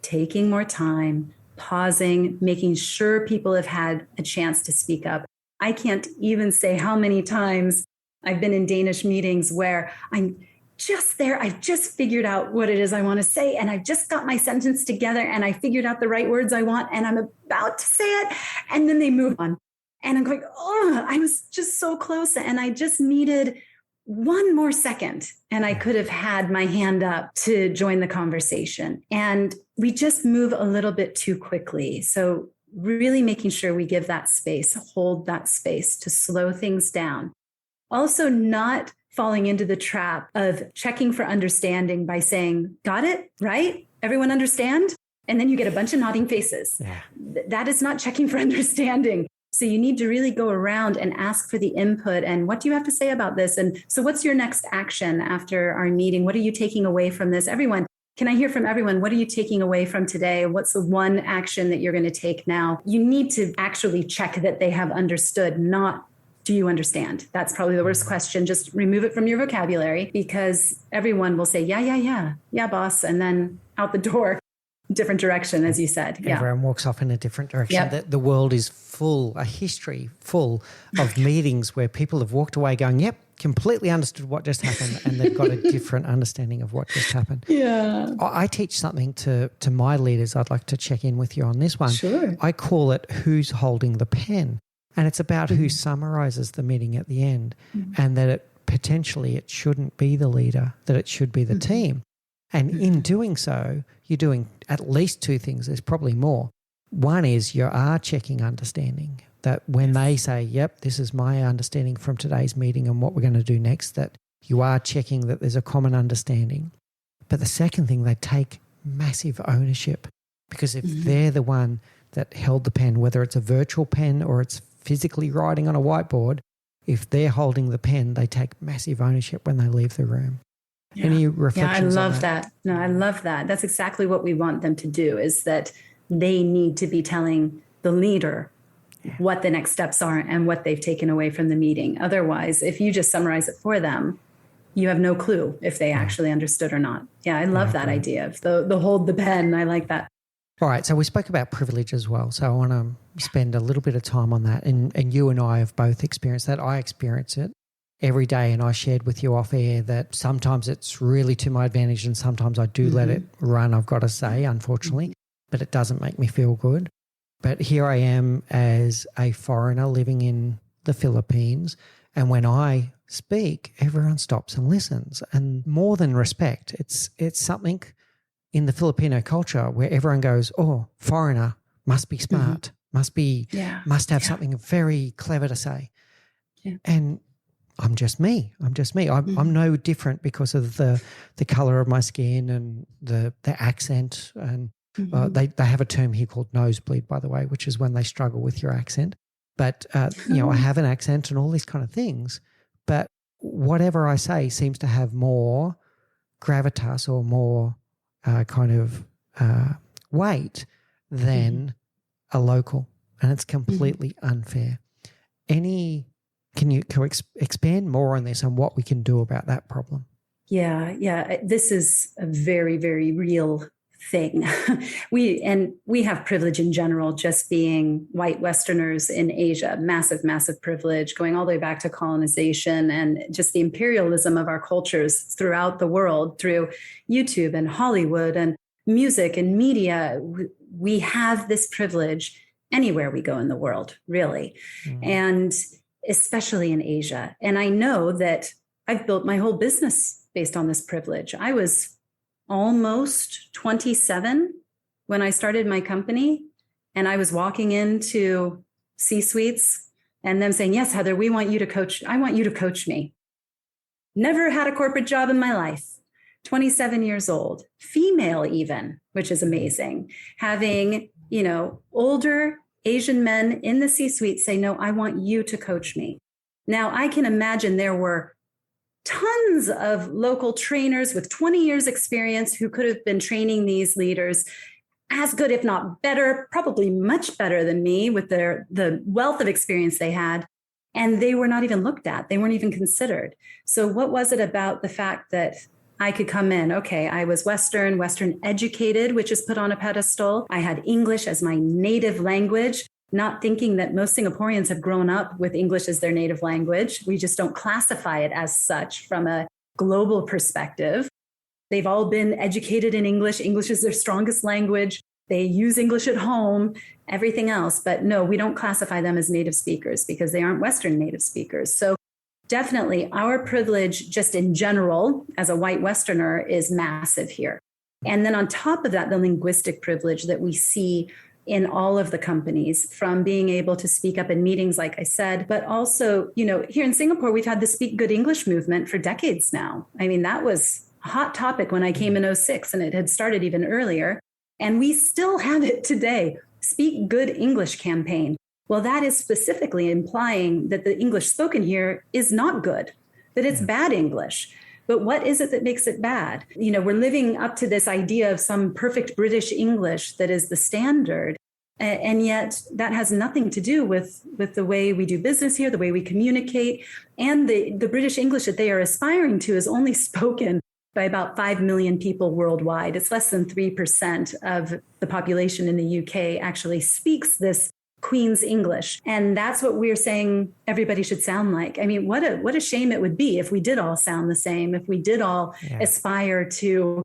taking more time, pausing, making sure people have had a chance to speak up. I can't even say how many times I've been in Danish meetings where I'm just there. I've just figured out what it is I want to say. And I've just got my sentence together and I figured out the right words I want. And I'm about to say it. And then they move on. And I'm going, oh, I was just so close. And I just needed one more second. And I could have had my hand up to join the conversation. And we just move a little bit too quickly. So really making sure we give that space, hold that space to slow things down. Also not falling into the trap of checking for understanding by saying, got it, right? Everyone understand? And then you get a bunch of nodding faces. Yeah. That is not checking for understanding. So you need to really go around and ask for the input. And what do you have to say about this? And so what's your next action after our meeting? What are you taking away from this? Everyone, can I hear from everyone? What are you taking away from today? What's the one action that you're going to take now? You need to actually check that they have understood, not do you understand? That's probably the worst question. Just remove it from your vocabulary because everyone will say, yeah, boss. And then out the door, different direction, as you said. Yeah. Everyone walks off in a different direction. Yep. The world is full, a history full of meetings where people have walked away going, yep, completely understood what just happened, and they've got a different understanding of what just happened. Yeah. I teach something to my leaders. I'd like to check in with you on this one. Sure. I call it who's holding the pen. And it's about who summarizes the meeting at the end, and that it shouldn't be the leader, that it should be the team. And in doing so, you're doing at least two things. There's probably more. One is you are checking understanding, that when they say, yep, this is my understanding from today's meeting and what we're going to do next, that you are checking that there's a common understanding. But the second thing, they take massive ownership, because if they're the one that held the pen, whether it's a virtual pen or it's physically writing on a whiteboard, if they're holding the pen, they take massive ownership when they leave the room. Yeah. Any reflections? Yeah, I love that. No, I love that. That's exactly what we want them to do, is that they need to be telling the leader what the next steps are and what they've taken away from the meeting. Otherwise, if you just summarize it for them, you have no clue if they actually understood or not. Yeah, I love that idea of the hold the pen. I like that. All right, so we spoke about privilege as well. So I want to spend a little bit of time on that. And you and I have both experienced that. I experience it every day, and I shared with you off air that sometimes it's really to my advantage and sometimes I do let it run, I've got to say, unfortunately, but it doesn't make me feel good. But here I am as a foreigner living in the Philippines, and when I speak, everyone stops and listens. And more than respect, it's something in the Filipino culture where everyone goes, oh, foreigner, must be smart, must have something very clever to say. Yeah. And I'm just me. I'm no different because of the color of my skin and the accent. And they have a term here called nosebleed, by the way, which is when they struggle with your accent. But, I have an accent and all these kind of things. But whatever I say seems to have more gravitas or more weight than a local. And it's completely unfair. Can you expand more on this and what we can do about that problem? Yeah. This is a very, very real thing. We have privilege in general, just being white Westerners in Asia, massive, massive privilege, going all the way back to colonization and just the imperialism of our cultures throughout the world through YouTube and Hollywood and music and media. We have this privilege anywhere we go in the world, really. And especially in Asia. And I know that I've built my whole business based on this privilege. I was almost 27 when I started my company, and I was walking into C-suites and them saying, yes, Heather, we want you to coach. I want you to coach me. Never had a corporate job in my life. 27 years old, female even, which is amazing. Having, older Asian men in the C-suite say, no, I want you to coach me. Now, I can imagine there were tons of local trainers with 20 years experience who could have been training these leaders as good, if not better, probably much better than me with the wealth of experience they had. And they were not even looked at. They weren't even considered. So what was it about the fact that I could come in? Okay, I was Western educated, which is put on a pedestal. I had English as my native language, not thinking that most Singaporeans have grown up with English as their native language. We just don't classify it as such from a global perspective. They've all been educated in English. English is their strongest language. They use English at home, everything else. But no, we don't classify them as native speakers because they aren't Western native speakers. So definitely our privilege just in general as a white Westerner is massive here. And then on top of that, the linguistic privilege that we see in all of the companies, from being able to speak up in meetings, like I said, but also, here in Singapore, we've had the Speak Good English movement for decades now. I mean, that was a hot topic when I came in 2006, and it had started even earlier. And we still have it today. Speak Good English campaign. Well, that is specifically implying that the English spoken here is not good, that it's bad English. But what is it that makes it bad? We're living up to this idea of some perfect British English that is the standard. And yet that has nothing to do with the way we do business here, the way we communicate. And the British English that they are aspiring to is only spoken by about 5 million people worldwide. It's less than 3% of the population in the UK actually speaks this Queen's English. And that's what we're saying everybody should sound like. I mean, what a shame it would be if we did all sound the same, if we did all aspire to,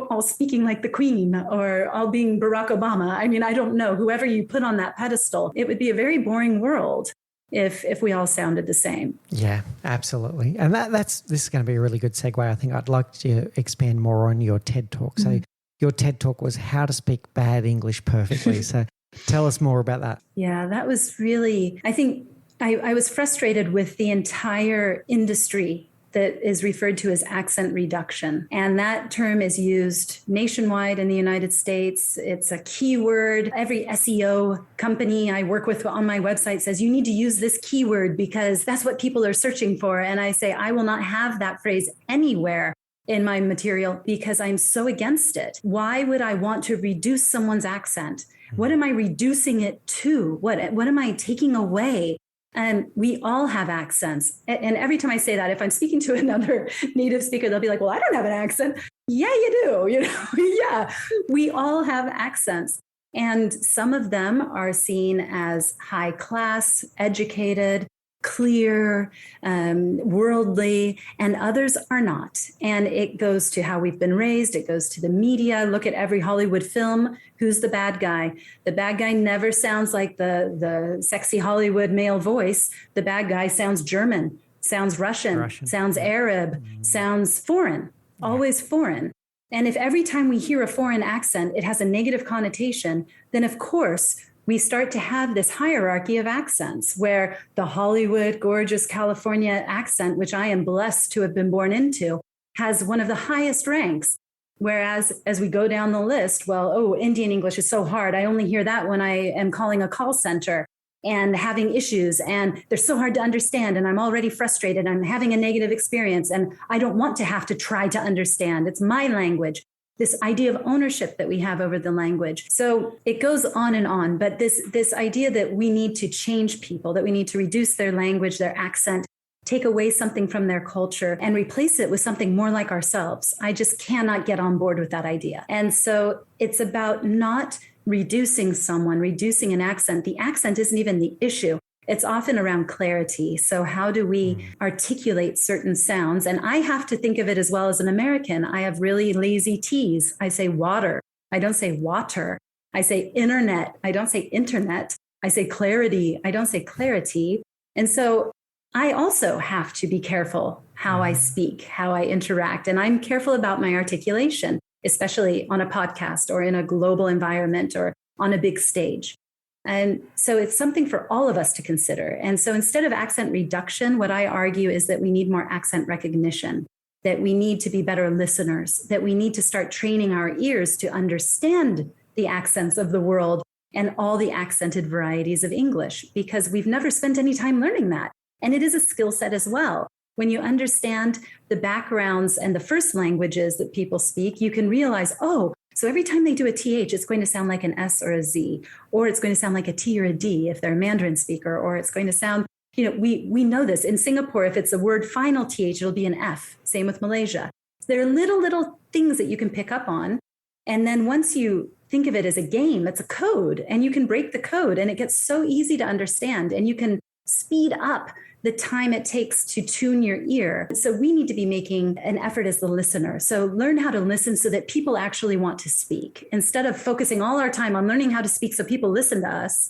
all speaking like the Queen or all being Barack Obama. I mean, I don't know, whoever you put on that pedestal, it would be a very boring world if we all sounded the same. Yeah, absolutely. And this is going to be a really good segue. I think I'd like to expand more on your TED Talk. So your TED Talk was how to speak bad English perfectly. So tell us more about that. Yeah, that was really, I think I was frustrated with the entire industry that is referred to as accent reduction. And that term is used nationwide in the United States. It's a keyword. Every SEO company I work with on my website says, you need to use this keyword because that's what people are searching for. And I say, I will not have that phrase anywhere in my material because I'm so against it. Why would I want to reduce someone's accent? What am I reducing it to? What am I taking away? And we all have accents. And every time I say that, if I'm speaking to another native speaker, they'll be like, well, I don't have an accent. Yeah, you do. Yeah, we all have accents. And some of them are seen as high class, educated, clear, worldly, and others are not. And it goes to how we've been raised. It goes to the media. Look at every Hollywood film. Who's the bad guy? The bad guy never sounds like the sexy Hollywood male voice. The bad guy sounds German, sounds Russian. Sounds Arab, sounds foreign, always foreign. And if every time we hear a foreign accent, it has a negative connotation, then of course, we start to have this hierarchy of accents where the Hollywood, gorgeous California accent, which I am blessed to have been born into, has one of the highest ranks. Whereas as we go down the list, Indian English is so hard. I only hear that when I am calling a call center and having issues, and they're so hard to understand. And I'm already frustrated. I'm having a negative experience and I don't want to have to try to understand. It's my language. This idea of ownership that we have over the language. So it goes on and on, but this idea that we need to change people, that we need to reduce their language, their accent, take away something from their culture and replace it with something more like ourselves. I just cannot get on board with that idea. And so it's about not reducing someone, reducing an accent. The accent isn't even the issue. It's often around clarity. So how do we articulate certain sounds? And I have to think of it as well as an American. I have really lazy T's. I say water. I don't say water. I say internet. I don't say internet. I say clarity. I don't say clarity. And so I also have to be careful how I speak, how I interact. And I'm careful about my articulation, especially on a podcast or in a global environment or on a big stage. And so it's something for all of us to consider. And so instead of accent reduction, what I argue is that we need more accent recognition, that we need to be better listeners, that we need to start training our ears to understand the accents of the world and all the accented varieties of English, because we've never spent any time learning that. And it is a skill set as well. when you understand the backgrounds and the first languages that people speak, you can realize, oh, so every time they do a TH, it's going to sound like an S or a Z, or it's going to sound like a T or a D if they're a Mandarin speaker, or it's going to sound, we know this. In Singapore, if it's a word final TH, it'll be an F. Same with Malaysia. There are little things that you can pick up on. And then once you think of it as a game, it's a code, and you can break the code, and it gets so easy to understand, and you can speed up the time it takes to tune your ear. So we need to be making an effort as the listener. So learn how to listen so that people actually want to speak. Instead of focusing all our time on learning how to speak so people listen to us,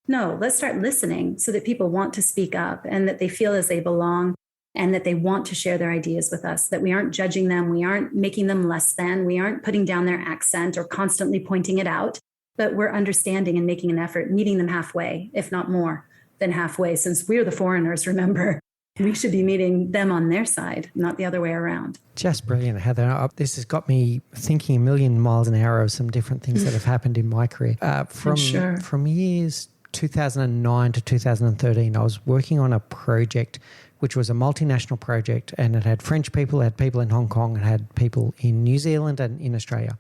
no, let's start listening so that people want to speak up and that they feel as they belong and that they want to share their ideas with us, that we aren't judging them, we aren't making them less than, we aren't putting down their accent or constantly pointing it out, but we're understanding and making an effort, meeting them halfway, if not more than halfway, since we're the foreigners, remember. We should be meeting them on their side, not the other way around. Just brilliant, Heather. This has got me thinking a million miles an hour of some different things that have happened in my career. From years 2009 to 2013, I was working on a project which was a multinational project, and it had French people, it had people in Hong Kong, it had people in New Zealand and in Australia.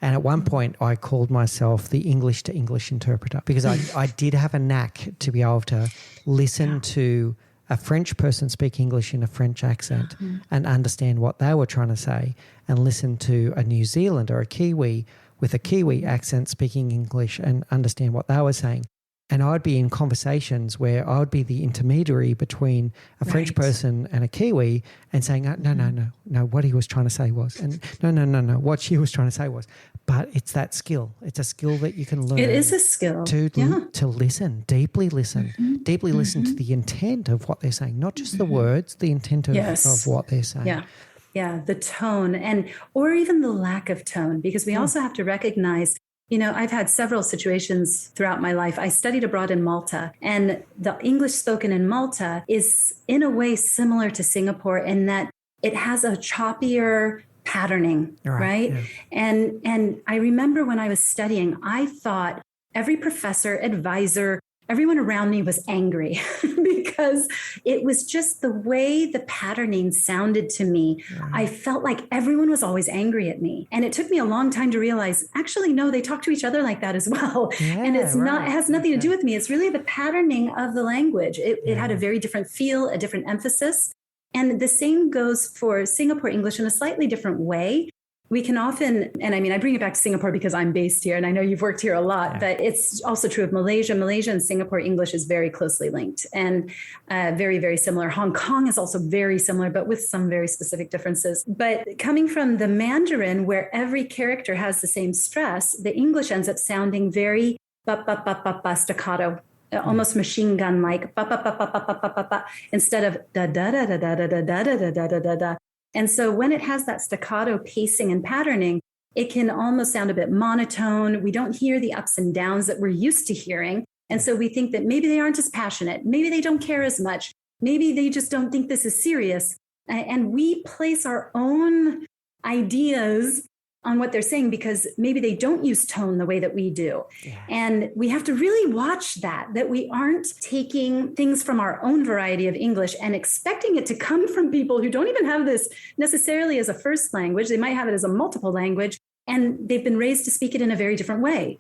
And at one point, I called myself the English to English interpreter because I did have a knack to be able to listen to a French person speak English in a French accent and understand what they were trying to say, and listen to a New Zealander or a Kiwi with a Kiwi accent speaking English and understand what they were saying. And I'd be in conversations where I would be the intermediary between a French person and a Kiwi and saying, no, what he was trying to say was, and no, what she was trying to say was. But it's that skill. It's a skill that you can learn. It is a skill. To listen, deeply listen, listen to the intent of what they're saying, not just the words, the intent of what they're saying. Yeah, the tone or even the lack of tone, because we also have to recognize, I've had several situations throughout my life. I studied abroad in Malta, and the English spoken in Malta is in a way similar to Singapore in that it has a choppier patterning, right? Yeah. And I remember when I was studying, I thought every professor, advisor, everyone around me was angry because it was just the way the patterning sounded to me. I felt like everyone was always angry at me. And it took me a long time to realize, actually, no, they talk to each other like that as well. And it has nothing to do with me. It's really the patterning of the language. It had a very different feel, a different emphasis. And the same goes for Singapore English in a slightly different way. We can often, and I bring it back to Singapore because I'm based here and I know you've worked here a lot, but it's also true of Malaysia. Malaysia and Singapore English is very closely linked and very, very similar. Hong Kong is also very similar, but with some very specific differences. But coming from the Mandarin, where every character has the same stress, the English ends up sounding very staccato. Almost machine gun like instead of da da da da da da da da da da da da da. And so when it has that staccato pacing and patterning, it can almost sound a bit monotone. We don't hear the ups and downs that we're used to hearing. And so we think that maybe they aren't as passionate. Maybe they don't care as much. Maybe they just don't think this is serious. And we place our own ideas on what they're saying because maybe they don't use tone the way that we do. Yeah. And we have to really watch that we aren't taking things from our own variety of English and expecting it to come from people who don't even have this necessarily as a first language. They might have it as a multiple language, and they've been raised to speak it in a very different way.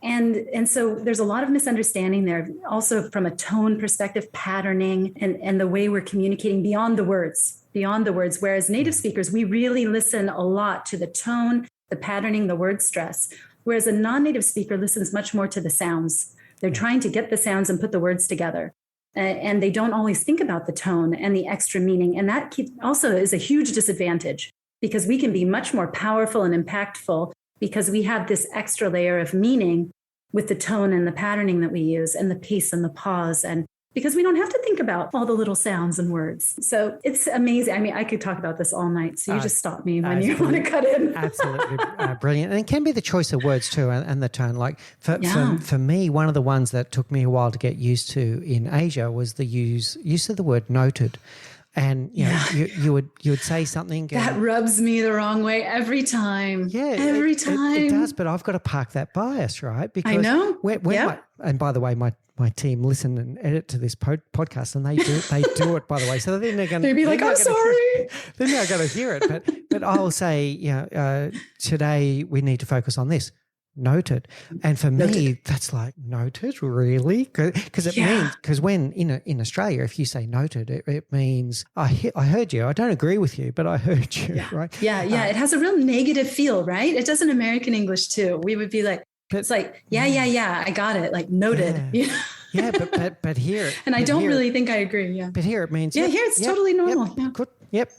And so there's a lot of misunderstanding there, also from a tone perspective, patterning, and the way we're communicating beyond the words. Whereas native speakers, we really listen a lot to the tone, the patterning, the word stress. Whereas a non-native speaker listens much more to the sounds. They're trying to get the sounds and put the words together. And they don't always think about the tone and the extra meaning. And that also is a huge disadvantage because we can be much more powerful and impactful because we have this extra layer of meaning with the tone and the patterning that we use and the pace and the pause, and because we don't have to think about all the little sounds and words. So it's amazing. I could talk about this all night. So you just stop me when you want to cut in. Absolutely brilliant. And it can be the choice of words too and the tone. Like for me, one of the ones that took me a while to get used to in Asia was the use of the word noted. And you would say something that rubs me the wrong way every time. Yeah, every time it does. But I've got to park that bias, right? Because I know. And by the way, my team listen and edit to this podcast, and they do it, by the way. So then they're going to be like, I'm sorry. Then they're going to hear it. But I'll say, today we need to focus on this. Noted. And for me, that's like, noted, really? Because it means, because when in Australia, if you say noted, it means I heard you. I don't agree with you, but I heard you, right? Yeah. It has a real negative feel, right? It does in American English too. We would be like, it's like, yeah, I got it. Like noted. Yeah, but here. And I don't really think I agree. Yeah. But here it means. Yeah, here it's totally normal.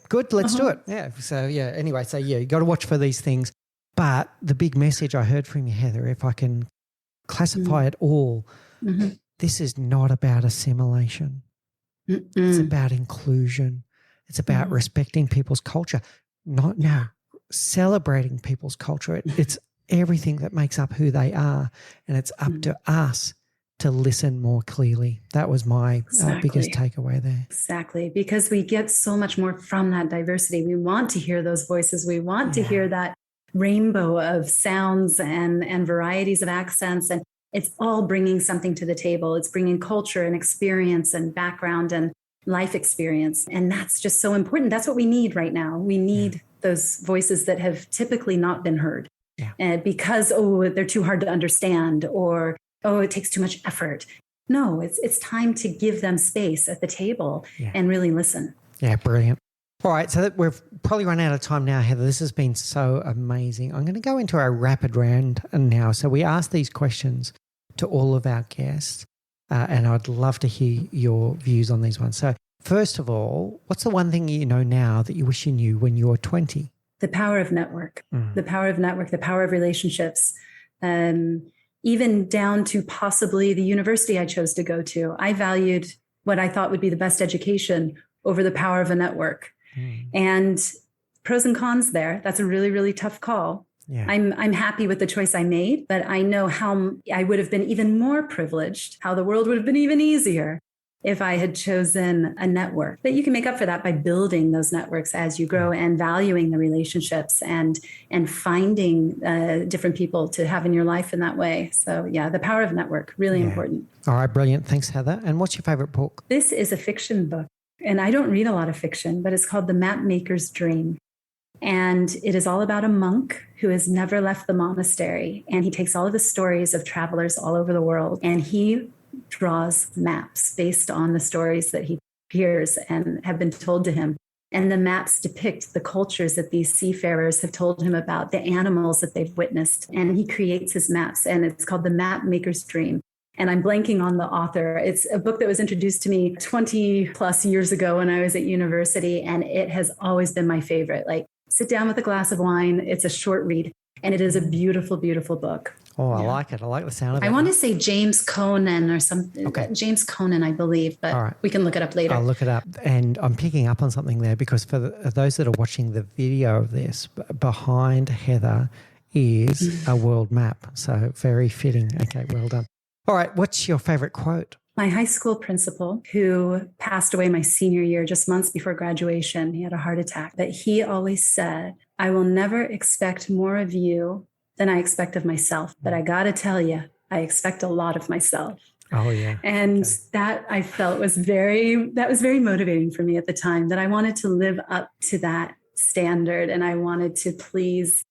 Good. Let's do it. Yeah. So, anyway, you got to watch for these things. But the big message I heard from you, Heather, if I can classify it all, this is not about assimilation. It's about inclusion. It's about respecting people's culture, celebrating people's culture. It's everything that makes up who they are, and it's up to us to listen more clearly. That was my biggest takeaway there. Exactly, because we get so much more from that diversity. We want to hear those voices. We want to hear that rainbow of sounds and varieties of accents, and it's all bringing something to the table. It's bringing culture and experience and background and life experience, and that's just so important. That's what we need right now. We need those voices that have typically not been heard because they're too hard to understand, or it takes too much effort. No, it's time to give them space at the table and really listen. Yeah, brilliant. All right, so we've probably run out of time now, Heather. This has been so amazing. I'm going to go into our rapid round now. So we ask these questions to all of our guests, and I'd love to hear your views on these ones. So first of all, what's the one thing you know now that you wish you knew when you were 20? The power of network, the power of relationships, even down to possibly the university I chose to go to. I valued what I thought would be the best education over the power of a network. And pros and cons there. That's a really, really tough call. Yeah. I'm happy with the choice I made, but I know how I would have been even more privileged, how the world would have been even easier if I had chosen a network. But you can make up for that by building those networks as you grow and valuing the relationships and finding different people to have in your life in that way. So the power of network, really important. All right, brilliant. Thanks, Heather. And what's your favorite book? This is a fiction book. And I don't read a lot of fiction, but it's called The Map Maker's Dream. And it is all about a monk who has never left the monastery. And he takes all of the stories of travelers all over the world, and he draws maps based on the stories that he hears and have been told to him. And the maps depict the cultures that these seafarers have told him about, the animals that they've witnessed. And he creates his maps, and it's called The Map Maker's Dream. And I'm blanking on the author. It's a book that was introduced to me 20 plus years ago when I was at university, and it has always been my favorite. Like, sit down with a glass of wine. It's a short read, and it is a beautiful, beautiful book. Oh, I like it. I like the sound of it. I want to say James Conan or something. Okay. James Conan, I believe, but we can look it up later. I'll look it up. And I'm picking up on something there because for those that are watching the video of this, behind Heather is a world map. So very fitting. Okay, well done. All right, what's your favorite quote? My high school principal, who passed away my senior year, just months before graduation, he had a heart attack, but he always said, I will never expect more of you than I expect of myself. But I got to tell you, I expect a lot of myself. Oh, yeah. And that I felt was very motivating for me at the time, that I wanted to live up to that standard, and I wanted to please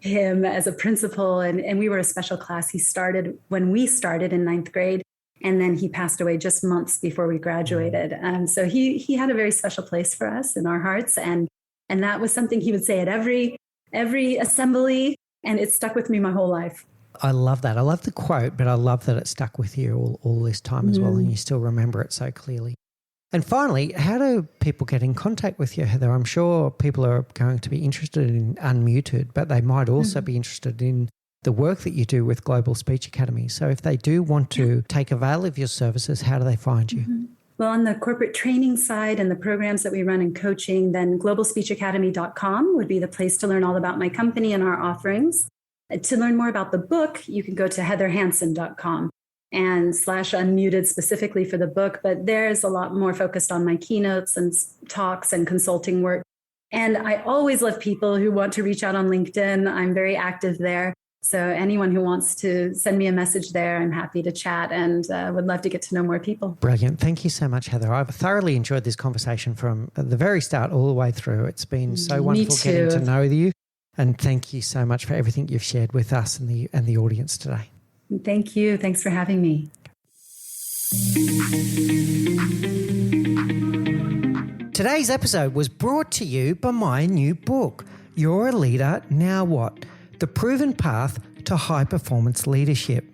him as a principal. And we were a special class. He started when we started in 9th grade, and then he passed away just months before we graduated. So he had a very special place for us in our hearts. And that was something he would say at every assembly. And it stuck with me my whole life. I love that. I love the quote, but I love that it stuck with you all this time as well, and you still remember it so clearly. And finally, how do people get in contact with you, Heather? I'm sure people are going to be interested in Unmuted, but they might also be interested in the work that you do with Global Speech Academy. So if they do want to take avail of your services, how do they find you? Well, on the corporate training side and the programs that we run in coaching, then globalspeechacademy.com would be the place to learn all about my company and our offerings. To learn more about the book, you can go to heatherhansen.com and /unmuted specifically for the book. But there's a lot more focused on my keynotes and talks and consulting work. And I always love people who want to reach out on LinkedIn. I'm very active there. So anyone who wants to send me a message there, I'm happy to chat and would love to get to know more people. Brilliant. Thank you so much, Heather. I've thoroughly enjoyed this conversation from the very start all the way through. It's been so wonderful getting to know you. And thank you so much for everything you've shared with us and the audience today. Thank you. Thanks for having me. Today's episode was brought to you by my new book, You're a Leader, Now What? The Proven Path to High Performance Leadership.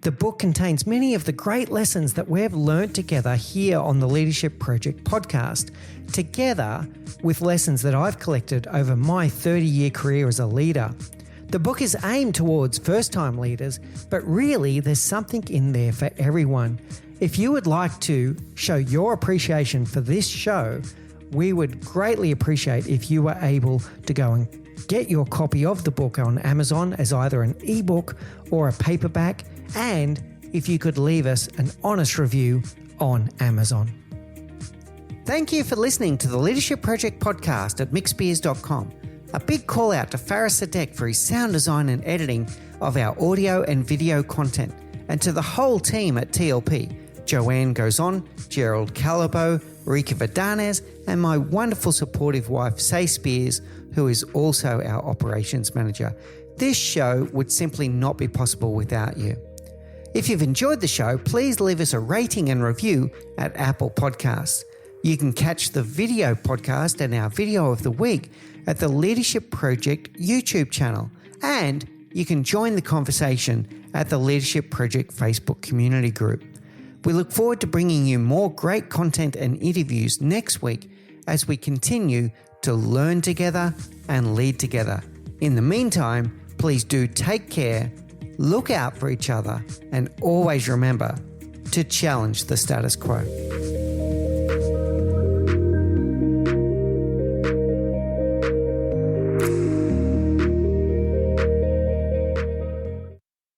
The book contains many of the great lessons that we've learned together here on the Leadership Project podcast, together with lessons that I've collected over my 30-year career as a leader. The book is aimed towards first-time leaders, but really there's something in there for everyone. If you would like to show your appreciation for this show, we would greatly appreciate if you were able to go and get your copy of the book on Amazon as either an ebook or a paperback, and if you could leave us an honest review on Amazon. Thank you for listening to the Leadership Project podcast at mickspears.com. A big call out to Faris Sadek for his sound design and editing of our audio and video content, and to the whole team at TLP, Joanne Gozon, Gerald Calabo, Rika Vidanes, and my wonderful supportive wife, Say Spears, who is also our operations manager. This show would simply not be possible without you. If you've enjoyed the show, please leave us a rating and review at Apple Podcasts. You can catch the video podcast and our video of the week at the Leadership Project YouTube channel, and you can join the conversation at the Leadership Project Facebook community group. We look forward to bringing you more great content and interviews next week as we continue to learn together and lead together. In the meantime, please do take care, look out for each other, and always remember to challenge the status quo.